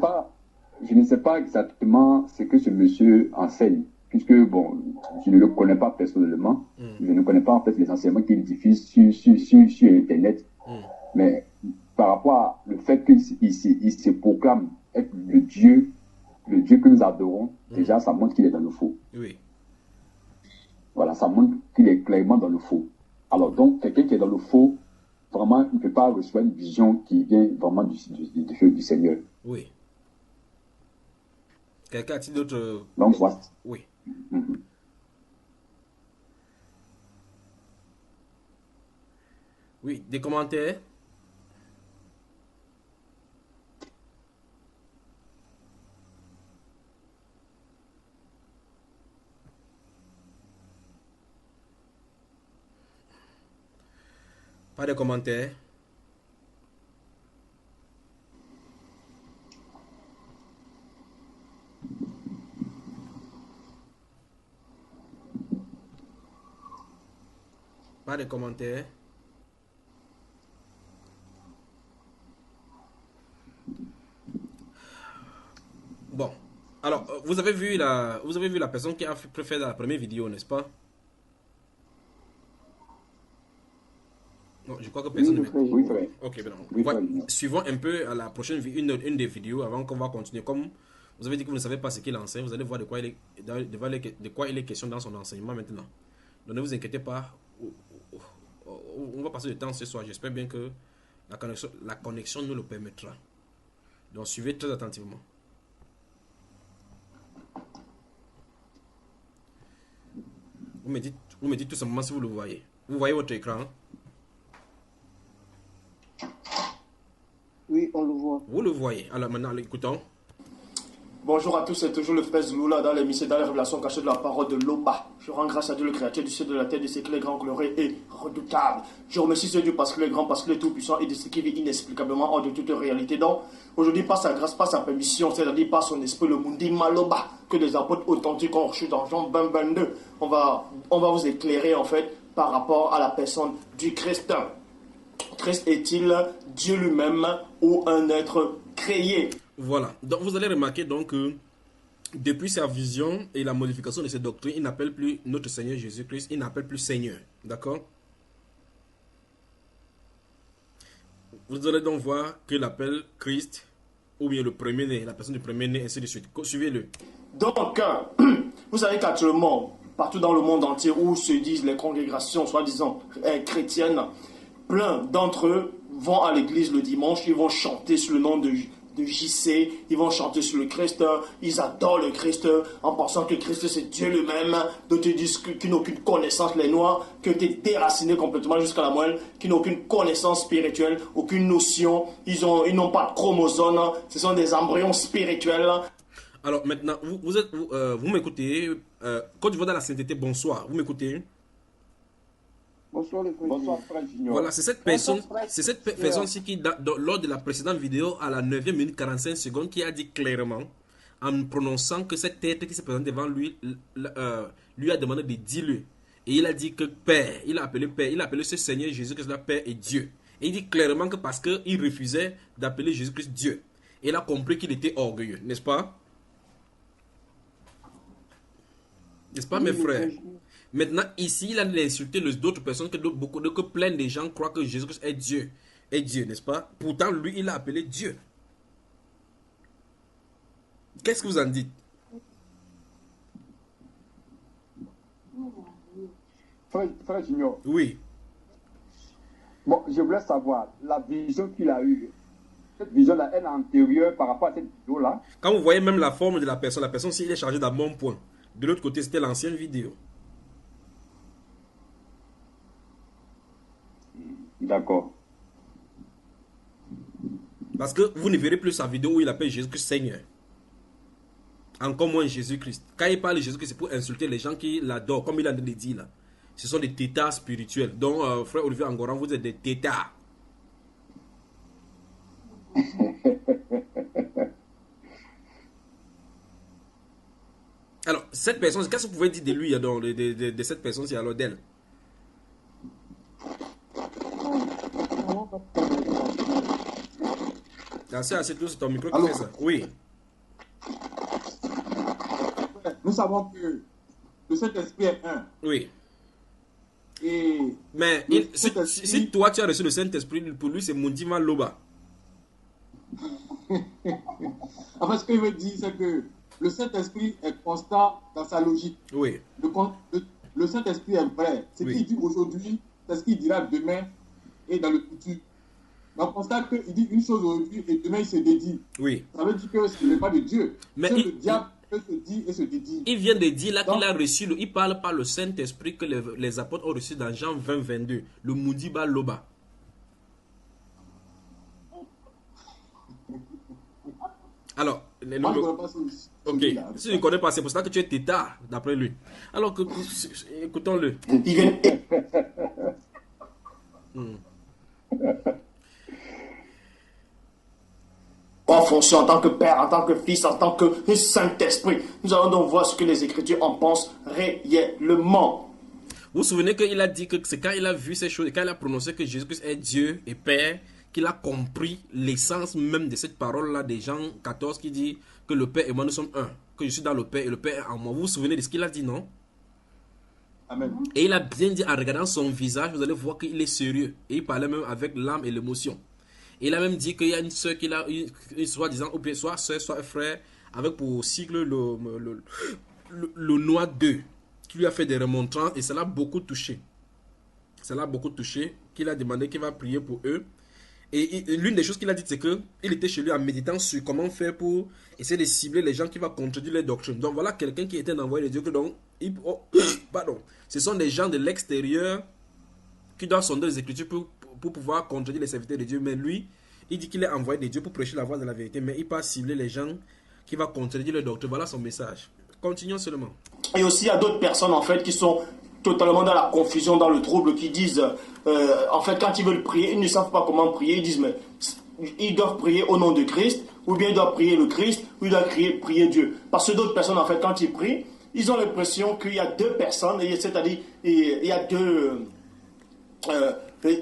pas exactement ce que ce monsieur enseigne, puisque, bon, je ne le connais pas personnellement, je ne connais pas en fait les enseignements qu'il diffuse sur Internet, mais par rapport à le fait qu'il se proclame être le Dieu que nous adorons, déjà, ça montre qu'il est dans le faux. Oui. Voilà, ça montre qu'il est clairement dans le faux. Alors donc, quelqu'un qui est dans le faux, vraiment, il ne peut pas recevoir une vision qui vient vraiment du Seigneur. Oui. Quelqu'un a-t-il d'autres... Donc, voilà. Oui. Oui, des commentaires? Pas de commentaires? Pas de commentaires? Bon, alors vous avez vu la personne qui a fait la première vidéo, n'est-ce pas? Non, je crois que personne ne m'écoute. Oui, frère. Ok, bien. Oui, Ouais, frère. suivons un peu à la prochaine une des vidéos avant qu'on va continuer. Comme vous avez dit que vous ne savez pas ce qu'il enseigne, vous allez voir de quoi il est question dans son enseignement maintenant. Donc ne vous inquiétez pas. On va passer du temps ce soir. J'espère bien que la connexion nous le permettra. Donc suivez très attentivement. Vous me dites tout simplement si vous le voyez. Vous voyez votre écran? Oui, on le voit. Vous le voyez. Alors maintenant, écoutons. Bonjour à tous, c'est toujours le frère Zloula dans l'émission dans les révélations cachées de la parole de Loba. Je rends grâce à Dieu, le créateur du ciel et de la terre, de ce qu'il est grand, glorieux et redoutable. Je remercie ce Dieu parce qu'il est grand, parce qu'il est tout puissant et de ce qui vit inexplicablement hors de toute réalité. Donc, aujourd'hui, par sa grâce, par sa permission, c'est-à-dire par son esprit, le Mundi Maloba, que les apôtres authentiques ont reçu dans Jean 22. On va vous éclairer en fait par rapport à la personne du Christ. Christ est-il Dieu lui-même ou un être créé? Voilà. Donc vous allez remarquer donc que depuis sa vision et la modification de ses doctrines, il n'appelle plus notre Seigneur Jésus-Christ, il n'appelle plus Seigneur. D'accord? Vous allez donc voir qu'il appelle Christ ou bien le premier-né, la personne du premier-né, ainsi de suite. Suivez-le. Donc, vous savez qu'actuellement, partout dans le monde entier où se disent les congrégations, soi-disant chrétiennes, plein d'entre eux vont à l'église le dimanche, ils vont chanter sous le nom de JC, ils vont chanter sur le Christ, ils adorent le Christ en pensant que le Christ c'est Dieu lui-même. D'autres disent qu'ils n'ont aucune connaissance, les noirs, qui ont été déracinés complètement jusqu'à la moelle, qui n'ont aucune connaissance spirituelle, aucune notion, ils n'ont pas de chromosomes, ce sont des embryons spirituels. Alors maintenant, vous m'écoutez, Côte d'Ivoire dans la sainteté, bonsoir, vous m'écoutez? Bonsoir les frères. Bonsoir frère Junior. Voilà, c'est cette personne-ci qui, lors de la précédente vidéo, à la 9e minute 45 secondes, qui a dit clairement, en prononçant que cet être qui se présente devant lui, lui a demandé de dire-lui. Et il a dit que Père, il a appelé ce Seigneur Jésus-Christ là Père et Dieu. Et il dit clairement que parce qu'il refusait d'appeler Jésus-Christ Dieu. Et il a compris qu'il était orgueilleux, n'est-ce pas? N'est-ce pas, mes frères? Maintenant, ici, il a insulté d'autres personnes que plein de gens croient que Jésus-Christ est Dieu. Est Dieu, n'est-ce pas? Pourtant, lui, il a appelé Dieu. Qu'est-ce que vous en dites? Frère Junior. Oui. Bon, je voulais savoir, la vision qu'il a eue, cette vision-là, elle est antérieure par rapport à cette vidéo-là. Quand vous voyez même la forme de la personne, s'il est chargé d'un bon point. De l'autre côté, c'était l'ancienne vidéo. D'accord. Parce que vous ne verrez plus sa vidéo où il appelle Jésus-Christ Seigneur. Encore moins Jésus-Christ. Quand il parle de Jésus-Christ, c'est pour insulter les gens qui l'adorent, comme il a dit là. Ce sont des tétards spirituels. Donc, frère Olivier Angoran, vous êtes des tétards. Alors, cette personne, qu'est-ce que vous pouvez dire de lui, donc, de cette personne-ci, alors d'elle? C'est tout, c'est ton micro qui fait ça. Oui. Nous savons que le Saint-Esprit est un. Oui. Et mais si toi tu as reçu le Saint-Esprit, pour lui c'est Mundima Loba. En fait, ce qu'il veut dire, c'est que le Saint-Esprit est constant dans sa logique. Oui. Le Saint-Esprit est vrai. Ce qu'il dit aujourd'hui, c'est ce qu'il dira demain et dans le futur. Mais on constate qu'il dit une chose aujourd'hui et demain il se dédie. Oui. Ça veut dire que ce n'est pas de Dieu. Mais le diable se dit et se dédie. Il vient de dire là qu'il a reçu, il parle par le Saint-Esprit que les apôtres ont reçu dans Jean 20, 22. Le Mudiba Loba. Alors, ok, si tu ne connais pas, c'est pour ça que tu es tétard, d'après lui. Alors, écoutons-le. En fonction, en tant que Père, en tant que Fils, en tant que Saint-Esprit. Nous allons donc voir ce que les Écritures en pensent réellement. Vous vous souvenez qu'il a dit que c'est quand il a vu ces choses, quand il a prononcé que Jésus-Christ est Dieu et Père, qu'il a compris l'essence même de cette parole-là de Jean 14 qui dit que le Père et moi nous sommes un, que je suis dans le Père et le Père est en moi. Vous vous souvenez de ce qu'il a dit, non? Amen. Et il a bien dit, en regardant son visage, vous allez voir qu'il est sérieux. Et il parlait même avec l'âme et l'émotion. Et il a même dit qu'il y a une soeur qu'il a, soi-disant, ou bien soit soeur, soit frère, avec pour sigle le noix 2, qui lui a fait des remontrances et ça l'a beaucoup touché. Ça l'a beaucoup touché, qu'il a demandé qu'il va prier pour eux. Et l'une des choses qu'il a dit, c'est qu'il était chez lui en méditant sur comment faire pour essayer de cibler les gens qui vont contredire les doctrines. Donc voilà quelqu'un qui était envoyé de Dieu. Donc, pardon, ce sont des gens de l'extérieur qui doivent sonder les Écritures pour pouvoir contredire les serviteurs de Dieu. Mais lui, il dit qu'il est envoyé de Dieu pour prêcher la voix de la vérité. Mais il peut cibler les gens qui vont contredire les doctrines. Voilà son message. Continuons seulement. Et aussi, il y a d'autres personnes en fait qui sont totalement dans la confusion, dans le trouble, qui disent, en fait, quand ils veulent prier, ils ne savent pas comment prier. Ils disent, mais ils doivent prier au nom de Christ, ou bien ils doivent prier le Christ, ou ils doivent prier Dieu. Parce que d'autres personnes, en fait, quand ils prient, ils ont l'impression qu'il y a deux personnes, c'est-à-dire, il y a deux...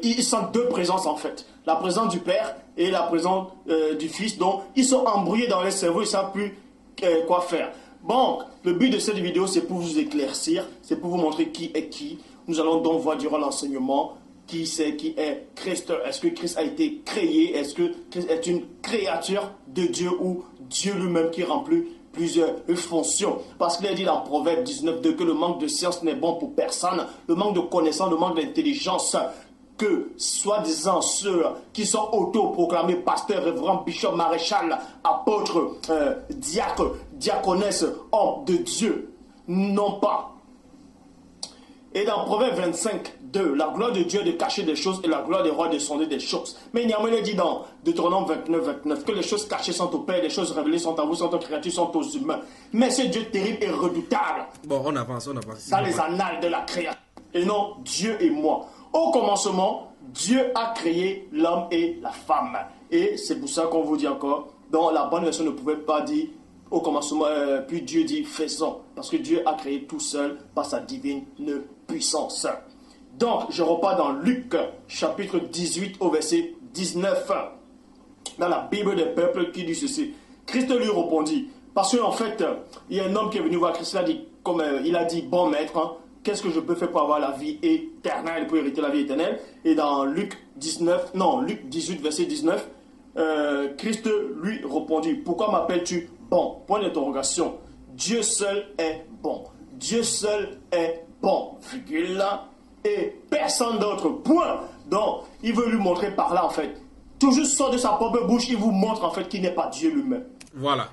ils sentent deux présences, en fait. La présence du Père et la présence du Fils. Donc, ils sont embrouillés dans leur cerveau, ils ne savent plus quoi faire. Bon, le but de cette vidéo, c'est pour vous éclaircir, c'est pour vous montrer qui est qui. Nous allons donc voir durant l'enseignement qui c'est qui est Christ. Est-ce que Christ a été créé? Est-ce que Christ est une créature de Dieu ou Dieu lui-même qui remplit plusieurs fonctions? Parce qu'il est dit dans Proverbe 19:2 que le manque de science n'est bon pour personne. Le manque de connaissance, le manque d'intelligence, que soi-disant ceux qui sont auto-proclamés pasteurs, révérends, bishops, maréchal, apôtres, diacres, diaconesses, hommes de Dieu, n'ont pas. Et dans Proverbe 25:2, la gloire de Dieu est de cacher des choses et la gloire des rois de sonder des choses. Mais néanmoins, il est dit dans Deutéronome 29:29 que les choses cachées sont au Père, les choses révélées sont à vous, sont aux créatures, sont aux humains. Mais ce Dieu terrible et redoutable. Bon, on avance. Dans les annales de la création. Et non, Dieu et moi. au commencement, Dieu a créé l'homme et la femme. Et c'est pour ça qu'on vous dit encore, dans la bonne version ne pouvait pas dire au commencement, puis Dieu dit faisons. Parce que Dieu a créé tout seul par sa divine puissance. Donc, je repars dans Luc, chapitre 18 au verset 19. Dans la Bible des peuples qui dit ceci. Christ lui répondit, parce qu'en fait, il y a un homme qui est venu voir Christ, il a dit, bon maître, hein, qu'est-ce que je peux faire pour avoir la vie éternelle, pour hériter la vie éternelle? Et dans Luc 18, verset 19, Christ lui répondit, pourquoi m'appelles-tu bon? Point d'interrogation. Dieu seul est bon. Dieu seul est bon. Virgule là. Et personne d'autre. Point. Donc, il veut lui montrer par là, en fait. Toujours sort de sa propre bouche, il vous montre, en fait, qu'il n'est pas Dieu lui-même. Voilà.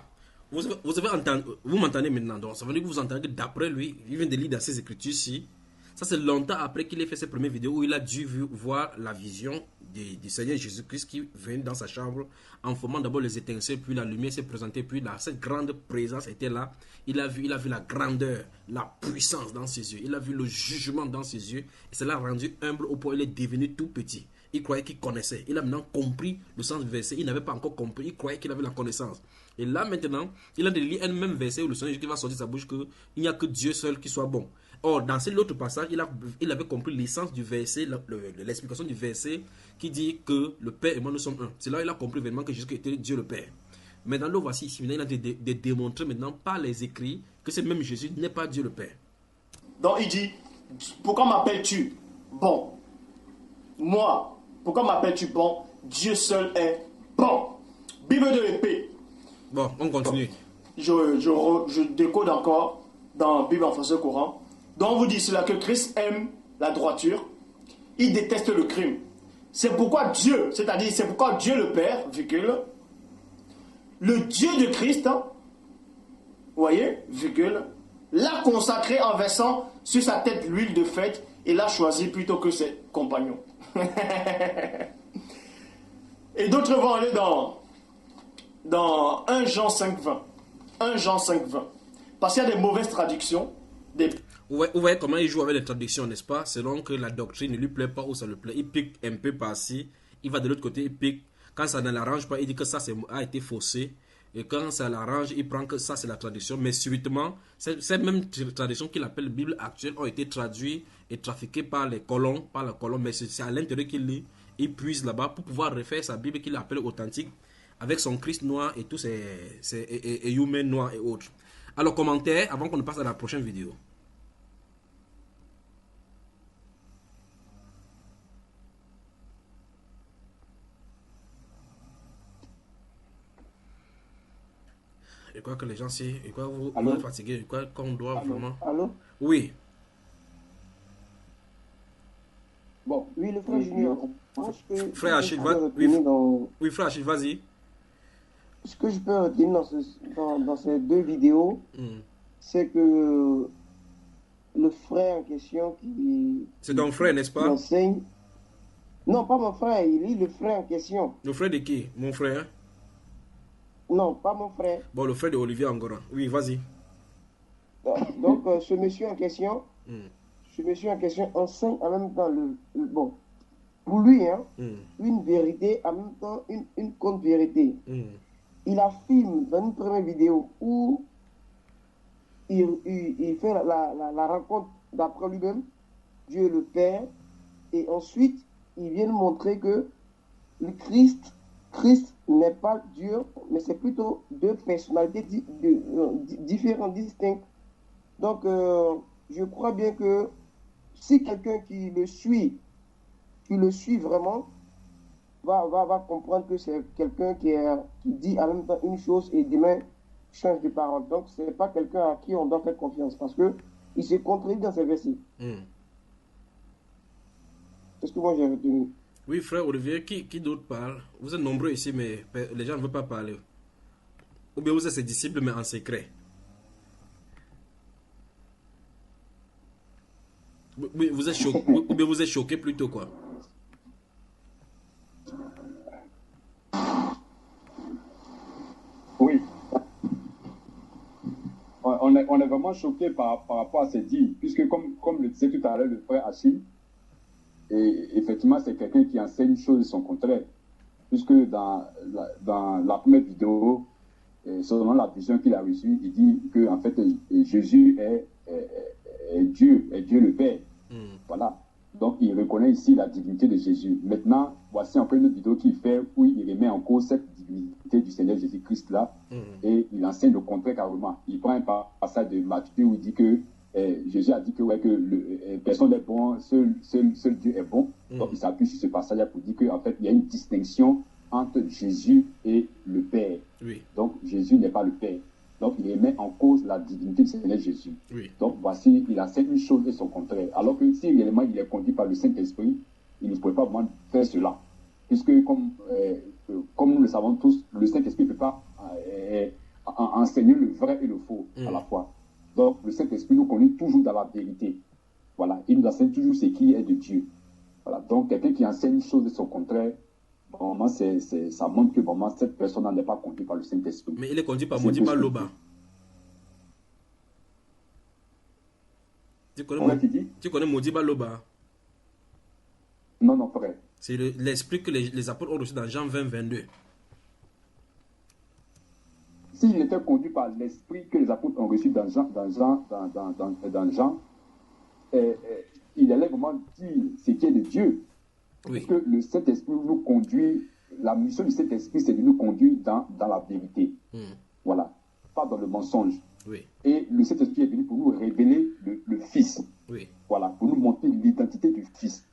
Vous m'entendez maintenant. Donc, ça veut dire que vous entendez que d'après lui, il vient de lire dans ses écritures-ci. Ça, c'est longtemps après qu'il ait fait ses premières vidéos où il a dû voir la vision du Seigneur Jésus-Christ qui vient dans sa chambre en formant d'abord les étincelles, puis la lumière s'est présentée, puis là, cette grande présence était là. Il a vu la grandeur, la puissance dans ses yeux. Il a vu le jugement dans ses yeux. Et cela l'a rendu humble au point où il est devenu tout petit. Il croyait qu'il connaissait. Il a maintenant compris le sens du verset. Il n'avait pas encore compris. Il croyait qu'il avait la connaissance. Et là maintenant, il a de lire un même verset où le Seigneur qui va sortir de sa bouche qu'il n'y a que Dieu seul qui soit bon. Or, dans l'autre passage, il avait compris l'essence du verset, l'explication du verset qui dit que le Père et moi nous sommes un. C'est là qu'il a compris vraiment que Jésus était Dieu le Père. Maintenant, nous voici ici. Maintenant, il a de démontrer maintenant par les écrits que ce même Jésus n'est pas Dieu le Père. Donc il dit, pourquoi m'appelles-tu bon? Moi, pourquoi m'appelles-tu bon? Dieu seul est bon. Bible de l'épée. Bon, on continue. Je décode encore dans Bible en français courant. Donc on vous dit cela que Christ aime la droiture, il déteste le crime. C'est pourquoi Dieu, c'est-à-dire c'est pourquoi Dieu le Père, virgule, le Dieu de Christ, vous voyez, virgule, l'a consacré en versant sur sa tête l'huile de fête et l'a choisi plutôt que ses compagnons. Et d'autres vont aller dans 1 Jean 5,20. 1 Jean 5,20. Parce qu'il y a des mauvaises traductions. Vous voyez comment il joue avec les traductions, n'est-ce pas? Selon que la doctrine ne lui plaît pas ou ça lui plaît. Il pique un peu par-ci. Il va de l'autre côté, il pique. Quand ça ne l'arrange pas, il dit que ça a été faussé. Et quand ça l'arrange, il prend que ça c'est la traduction. Mais subitement, ces mêmes traductions qu'il appelle Bible actuelle ont été traduites et trafiquées par les colons. Mais c'est à l'intérieur qu'il lit. Il puise là-bas pour pouvoir refaire sa Bible qu'il appelle authentique. Avec son Christ noir et tous ses humains noirs et autres. Alors, commentaire avant qu'on ne passe à la prochaine vidéo. Je crois que les gens, si, je crois que vous êtes fatigués, je crois qu'on doit vraiment... Allô? Oui. Bon, oui, le frère Junior. Frère Achille, oui, frère Achille, vas-y. Ce que je peux retenir dans ces deux vidéos, c'est que le frère en question qui... C'est ton frère, n'est-ce pas? Enseigne... Non, pas mon frère, il est le frère en question. Le frère de qui? Mon frère? Non, pas mon frère. Bon, le frère de Olivier Angora. Oui, vas-y. Donc, ce monsieur en question, enseigne en même temps bon, pour lui, hein, une vérité, en même temps une contre-vérité. Il affirme dans une première vidéo où il fait la rencontre d'après lui-même, Dieu le Père, et ensuite il vient montrer que le Christ n'est pas Dieu, mais c'est plutôt deux personnalités différentes, distinctes. Donc, je crois bien que si quelqu'un qui le suit vraiment, va comprendre que c'est quelqu'un qui dit en même temps une chose et demain change de parole. Donc, ce n'est pas quelqu'un à qui on doit faire confiance parce qu'il se contredit dans ses versets. C'est ce que moi j'ai retenu. Oui, frère Olivier, qui d'autre parle? Vous êtes nombreux ici, mais les gens ne veulent pas parler. Ou bien vous êtes ses disciples, mais en secret. Oui, vous êtes choqué, ou bien vous êtes choqué plutôt, quoi. Oui. On est vraiment choqué par rapport à ces dits, puisque comme le disait tout à l'heure le frère Achille, Et effectivement, c'est quelqu'un qui enseigne une chose et son contraire. Puisque dans la première vidéo, selon la vision qu'il a reçue, il dit que en fait, Jésus est Dieu le Père. Voilà. Donc, il reconnaît ici la divinité de Jésus. Maintenant, voici encore une autre vidéo qu'il fait où il remet en cause cette divinité du Seigneur Jésus-Christ là. Et il enseigne le contraire carrément. Il prend un passage de Matthieu où il dit que Jésus a dit que, ouais, que personne n'est bon, seul Dieu est bon. Donc, il s'appuie sur ce passage-là pour dire qu'en fait, il y a une distinction entre Jésus et le Père. Oui. Donc, Jésus n'est pas le Père. Donc, il remet en cause la divinité du Seigneur Jésus. Oui. Donc, voici, il enseigne une chose et son contraire. Alors que si réellement il est conduit par le Saint-Esprit, il ne pourrait pas vraiment faire cela. Puisque, comme nous le savons tous, le Saint-Esprit ne peut pas enseigner le vrai et le faux à la fois. Donc, le Saint-Esprit nous conduit toujours dans la vérité. Voilà. Il nous enseigne toujours ce qui est de Dieu. Voilà. Donc, quelqu'un qui enseigne une chose et son contraire, vraiment, ça montre que vraiment cette personne n'est pas conduite par le Saint-Esprit. Mais il est conduit par Modiba Loba. Tu connais Modiba Loba? Non, frère. C'est l'esprit que les apôtres ont reçu dans Jean 20-22. S'il était conduit par l'esprit que les apôtres ont reçu dans Jean, il allait vraiment dire ce qui est de Dieu. Oui. Parce que le Saint-Esprit nous conduit, la mission du Saint-Esprit, c'est de nous conduire dans la vérité. Voilà, pas dans le mensonge. Oui. Et le Saint-Esprit est venu pour nous révéler le Fils. Oui. Voilà, pour nous montrer l'identité du Fils.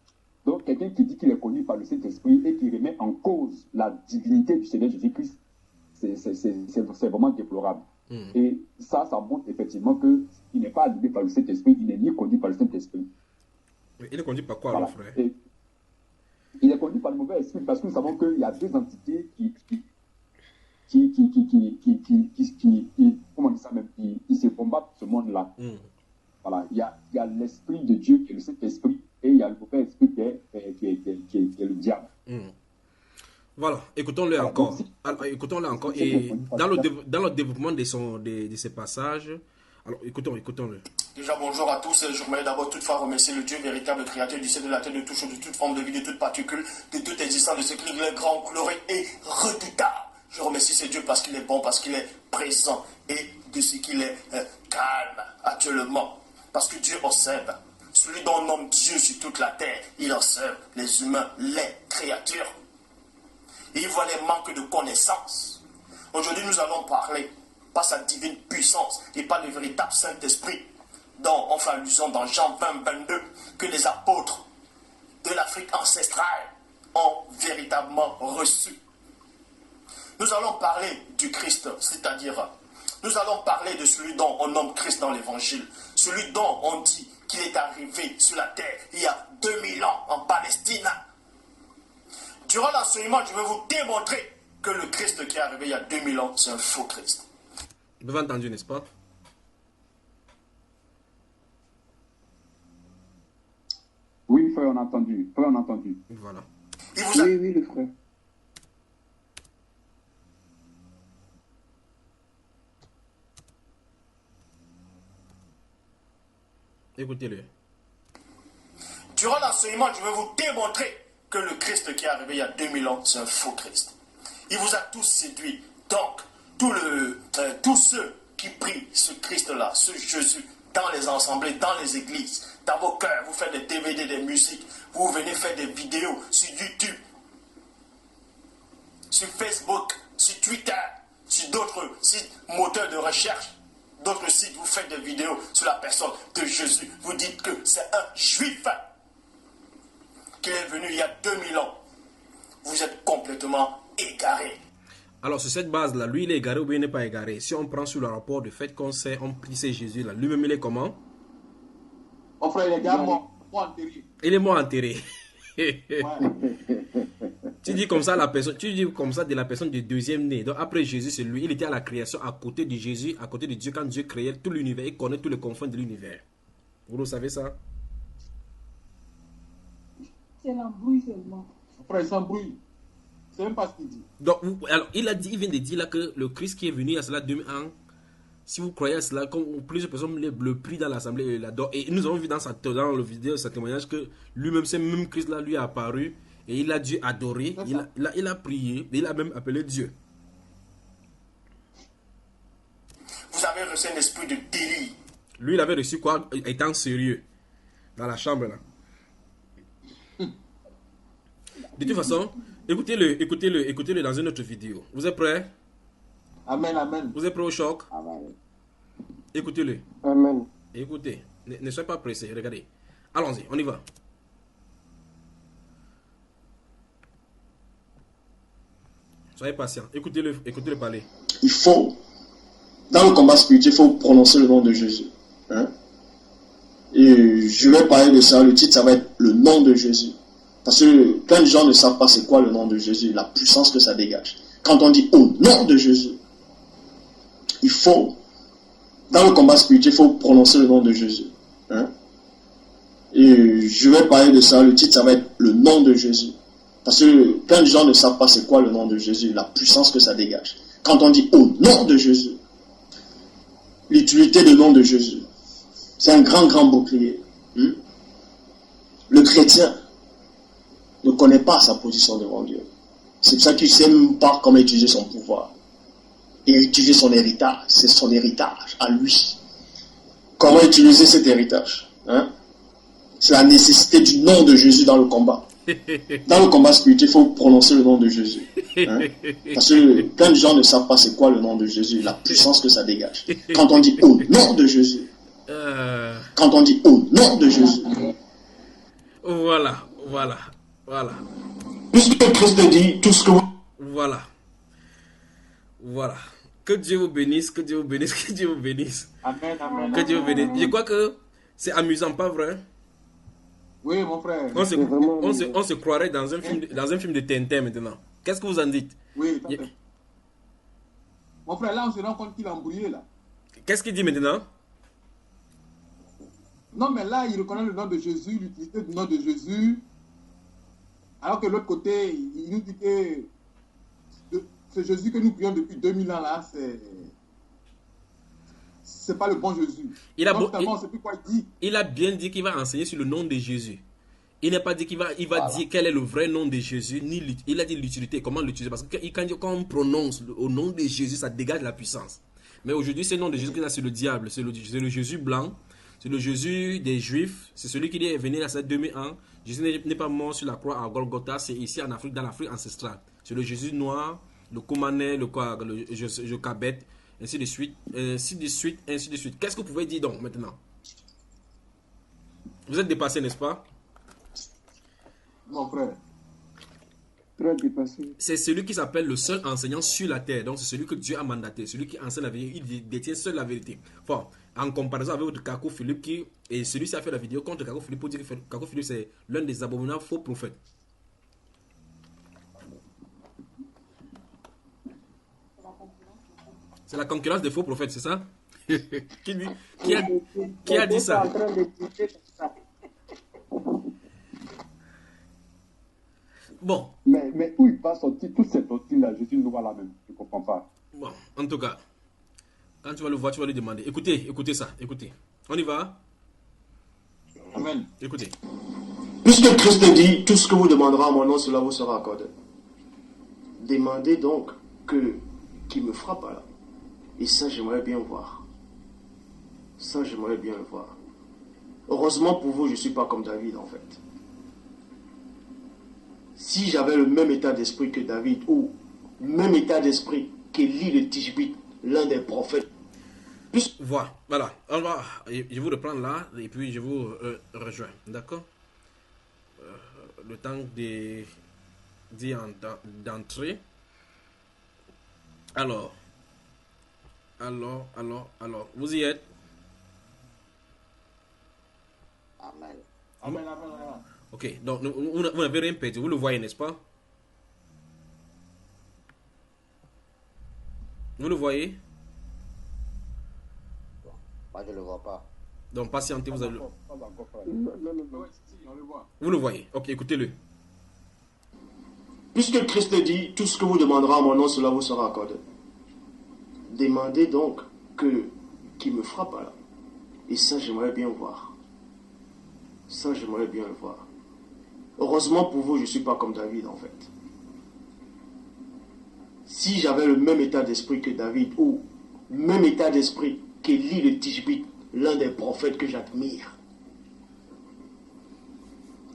Donc, quelqu'un qui dit qu'il est conduit par le Saint-Esprit et qui remet en cause la divinité du Seigneur Jésus-Christ, c'est vraiment déplorable. Et ça montre effectivement qu'il n'est pas animé par le Saint-Esprit, il n'est ni conduit par le Saint-Esprit. Il est conduit par quoi, voilà. Alors, frère? Et il est conduit par le mauvais esprit parce que nous savons qu'il y a deux entités comment on dit ça même, qui se combattent ce monde-là. Voilà, il y a l'esprit de Dieu qui est le Saint-Esprit et il y a le mauvais esprit qui est le diable. Voilà, écoutons-le encore. Alors, écoutons-le encore. Et dans le développement de ces passages, alors écoutons-le. Déjà, bonjour à tous. Je voudrais d'abord toutefois remercier le Dieu véritable créateur du ciel, de la terre, de toute chose, de toute forme de vie, de toute particule, de toute existence, de ce qu'il est grand, glorieux et redoutable. Je remercie ce Dieu parce qu'il est bon, parce qu'il est présent et de ce qu'il est calme actuellement. Parce que Dieu observe. Celui dont on nomme Dieu sur toute la terre, il observe les humains, les créatures. Et il voit les manques de connaissances. Aujourd'hui, nous allons parler par sa divine puissance et par le véritable Saint-Esprit dont on fait allusion dans Jean 20-22 que les apôtres de l'Afrique ancestrale ont véritablement reçu. Nous allons parler du Christ, c'est-à-dire nous allons parler de celui dont on nomme Christ dans l'Évangile, celui dont on dit qu'il est arrivé sur la terre il y a 2000 ans en Palestine. Durant l'enseignement, je vais vous démontrer que le Christ qui est arrivé il y a 2000 ans, c'est un faux Christ. Vous avez entendu, n'est-ce pas? Oui, frère, on a entendu. Frère, on a entendu. Voilà. Oui, le frère. Écoutez-le. Durant l'enseignement, je vais vous démontrer que le Christ qui est arrivé il y a 2000 ans, c'est un faux Christ. Il vous a tous séduit. Donc, tous ceux qui prient ce Christ-là, ce Jésus, dans les assemblées, dans les églises, dans vos cœurs, vous faites des DVD, des musiques, vous venez faire des vidéos sur YouTube, sur Facebook, sur Twitter, sur d'autres sites moteurs de recherche, d'autres sites, vous faites des vidéos sur la personne de Jésus. Vous dites que c'est un juif qui est venu il y a 2000 ans. Vous êtes complètement égaré. Alors, sur cette base-là, lui, il est égaré ou bien il n'est pas égaré? Si on prend sur le rapport du fait qu'on sait, on prie c'est Jésus, là, lui-même, il est comment? Mon frère, il est mort enterré. Il est mort enterré. Tu dis comme ça la personne, tu dis comme ça de la personne du deuxième né. Donc après Jésus, c'est lui. Il était à la création à côté de Jésus, à côté de Dieu. Quand Dieu créait tout l'univers, il connaît tous les confins de l'univers. Vous le savez ça? C'est l'embrouille seulement. Mon frère, il s'embrouille. C'est même pas ce qu'il dit. Donc, alors, il vient de dire là que le Christ qui est venu à cela 2000 ans, Si vous croyez à cela, comme plusieurs personnes le prient dans l'assemblée et l'adorent. Et nous avons vu dans le vidéo, ce témoignage, que lui-même, ce même Christ-là, lui a apparu et il a dû adorer, il a prié, et il a même appelé Dieu. Vous avez reçu un esprit de délire. Lui, il avait reçu quoi, étant sérieux, dans la chambre là. De toute façon, écoutez-le dans une autre vidéo. Vous êtes prêts? Amen, amen. Vous êtes prêts au choc? Amen. Écoutez-le. Amen. Écoutez, ne soyez pas pressés, regardez. Allons-y, on y va. Soyez patient, écoutez-le parler. Il faut, dans le combat spirituel, il faut prononcer le nom de Jésus. Hein? Et je vais parler de ça, le titre, ça va être le nom de Jésus. Parce que plein de gens ne savent pas c'est quoi le nom de Jésus, la puissance que ça dégage. Quand on dit au nom de Jésus, il faut, dans le combat spirituel, il faut prononcer le nom de Jésus. Hein? Et je vais parler de ça, le titre, ça va être le nom de Jésus. Parce que plein de gens ne savent pas c'est quoi le nom de Jésus, la puissance que ça dégage. Quand on dit au nom de Jésus, l'utilité du nom de Jésus, c'est un grand bouclier. Le chrétien ne connaît pas sa position devant Dieu. C'est pour ça qu'il ne sait même pas comment utiliser son pouvoir. Et utiliser son héritage. C'est son héritage à lui. Comment utiliser cet héritage? C'est la nécessité du nom de Jésus dans le combat. Dans le combat spirituel, il faut prononcer le nom de Jésus. Parce que plein de gens ne savent pas c'est quoi le nom de Jésus, la puissance que ça dégage. Quand on dit au nom de Jésus. Quand on dit au nom de Jésus. Voilà. Puisque Christ dit tout ce que vous... Voilà. Que Dieu vous bénisse, que Dieu vous bénisse, que Dieu vous bénisse. Amen, amen. Que Dieu vous bénisse. Je crois que c'est amusant, pas vrai? Oui, mon frère. On se croirait dans un film de Tintin maintenant. Qu'est-ce que vous en dites? Oui, tout à fait. Mon frère, là, on se rend compte qu'il a embrouillé, là. Qu'est-ce qu'il dit maintenant? Non, mais là, il reconnaît le nom de Jésus, l'utilité du nom de Jésus. Alors que de l'autre côté, il nous dit que ce Jésus que nous prions depuis 2000 ans, là, c'est pas le bon Jésus. Il a bien dit qu'il va enseigner sur le nom de Jésus. Il n'a pas dit qu'il va dire quel est le vrai nom de Jésus, il a dit l'utilité, comment l'utiliser. Parce que quand on prononce au nom de Jésus, ça dégage la puissance. Mais aujourd'hui, ce nom de Jésus, c'est le diable, c'est le Jésus blanc, c'est le Jésus des Juifs, c'est celui qui est venu à cette 2000 ans. Jésus n'est pas mort sur la croix à Golgotha, c'est ici en Afrique, dans l'Afrique ancestrale. C'est le Jésus noir, le Koumané, le Kabet, ainsi de suite, ainsi de suite, ainsi de suite. Qu'est-ce que vous pouvez dire donc maintenant? Vous êtes dépassé, n'est-ce pas? Mon frère. Très dépassé. C'est celui qui s'appelle le seul enseignant sur la terre. Donc c'est celui que Dieu a mandaté, celui qui enseigne la vérité. Il détient seul la vérité. Enfin, en comparaison avec votre Kako Philippe, et celui-ci a fait la vidéo contre Kako Philippe pour dire que Kako Philippe c'est l'un des abominables faux prophètes. C'est la concurrence des faux prophètes, c'est ça? Qui a dit ça? Bon. Mais où il va sortir toutes ces doctrines-là? Jésus ne voit la même. Je ne comprends pas. Bon, en tout cas, quand tu vas le voir, tu vas lui demander. Écoutez ça, écoutez. On y va? Amen. Écoutez. Puisque Christ dit, tout ce que vous demanderez en mon nom, cela vous sera accordé. Demandez donc qu'il me frappe là. Et ça, j'aimerais bien voir. Ça, j'aimerais bien le voir. Heureusement pour vous, je ne suis pas comme David, en fait. Si j'avais le même état d'esprit que David, ou le même état d'esprit qu'Élie le Tishbite, l'un des prophètes. Voilà. Je vous reprends là, et puis je vous rejoins. D'accord? Le temps d'entrer. Alors, vous y êtes? Amen. Amen. Ok, donc vous n'avez rien perdu, vous le voyez, n'est-ce pas? Vous le voyez? Moi, je ne le vois pas. Donc, patientez, vous allez... On le voit. Vous le voyez? Ok, écoutez-le. Puisque Christ dit, tout ce que vous demanderez en mon nom, cela vous sera accordé. Demandez donc qui me frappe là. Et ça, j'aimerais bien voir. Ça, j'aimerais bien le voir. Heureusement pour vous, je ne suis pas comme David en fait. Si j'avais le même état d'esprit que David, ou le même état d'esprit qu'Élie le Tishbite, l'un des prophètes que j'admire,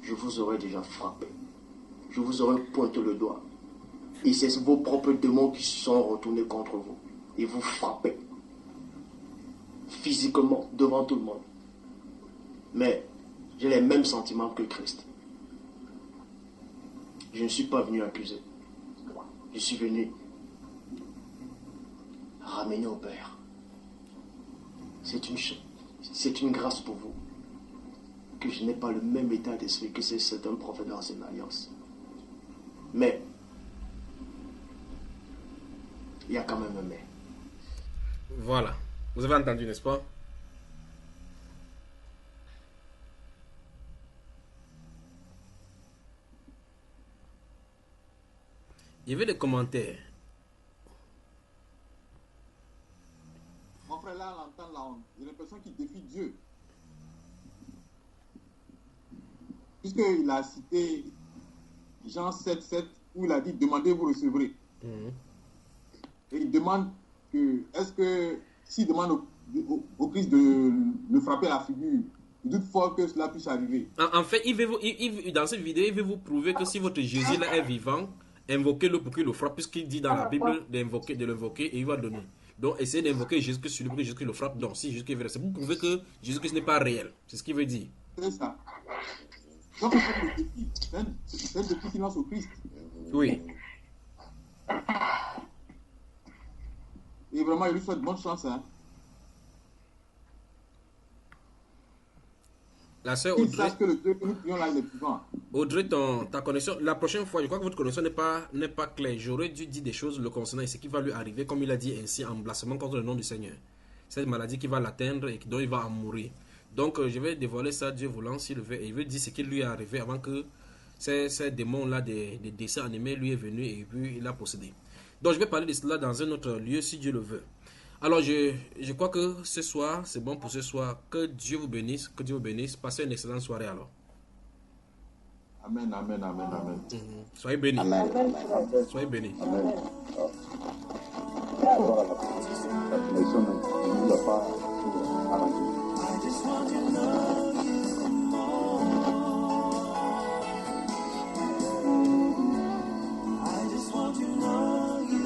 je vous aurais déjà frappé. Je vous aurais pointé le doigt. Et c'est vos propres démons qui se sont retournés contre vous. Et vous frappez. Physiquement, devant tout le monde. Mais j'ai les mêmes sentiments que Christ. Je ne suis pas venu accuser. Je suis venu ramener au Père. C'est une grâce pour vous que je n'ai pas le même état d'esprit que c'est un prophète de l'ancienne alliance. Mais il y a quand même un mais. Voilà. Vous avez entendu, n'est-ce pas? Il y avait des commentaires. Mon frère, là, on entend là, j'ai l'impression qu'il défie Dieu. Puisqu'il a cité Jean 7,7 où il a dit demandez, vous recevrez. Et il demande que, est-ce que, s'il demande au Christ de le frapper à la figure, il doute fort que cela puisse arriver. En fait, dans cette vidéo, il veut vous prouver que si votre Jésus là est vivant, invoquez-le pour qu'il le frappe, puisqu'il dit dans la Bible de l'invoquer et il va donner. Donc, essayez d'invoquer Jésus-Christ sur lui pour que Jésus-Christ le frappe. Donc, si Jésus-Christ est vrai, c'est pour prouver que Jésus-Christ n'est pas réel. C'est ce qu'il veut dire. C'est ça. Donc, c'est le défi. C'est le défi qu'il lance au Christ. Oui. Et vraiment, il lui souhaite bonne chance. Hein. La sœur Audrey, que le Dieu que nous prions là, il est vivant. Audrey, ta connexion, la prochaine fois, je crois que votre connexion n'est pas claire. J'aurais dû dire des choses le concernant et ce qui va lui arriver, comme il a dit ainsi, en blasphèmement contre le nom du Seigneur. Cette maladie qui va l'atteindre et dont il va en mourir. Donc, je vais dévoiler ça, Dieu voulant, s'il veut. Et il veut dire ce qui lui est arrivé avant que ces démons-là, des dessins animés, lui est venu et puis il a possédé. Donc, je vais parler de cela dans un autre lieu, si Dieu le veut. Alors, je crois que ce soir, c'est bon pour ce soir. Que Dieu vous bénisse. Que Dieu vous bénisse. Passez une excellente soirée alors. Amen, amen, amen, amen. Soyez bénis. Amen. Soyez bénis. Amen. Voilà, la connexion ne nous a pas arrangé. I just want to know you more. I just want to know you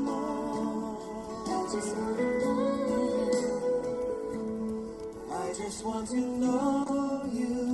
more. I just want to know you.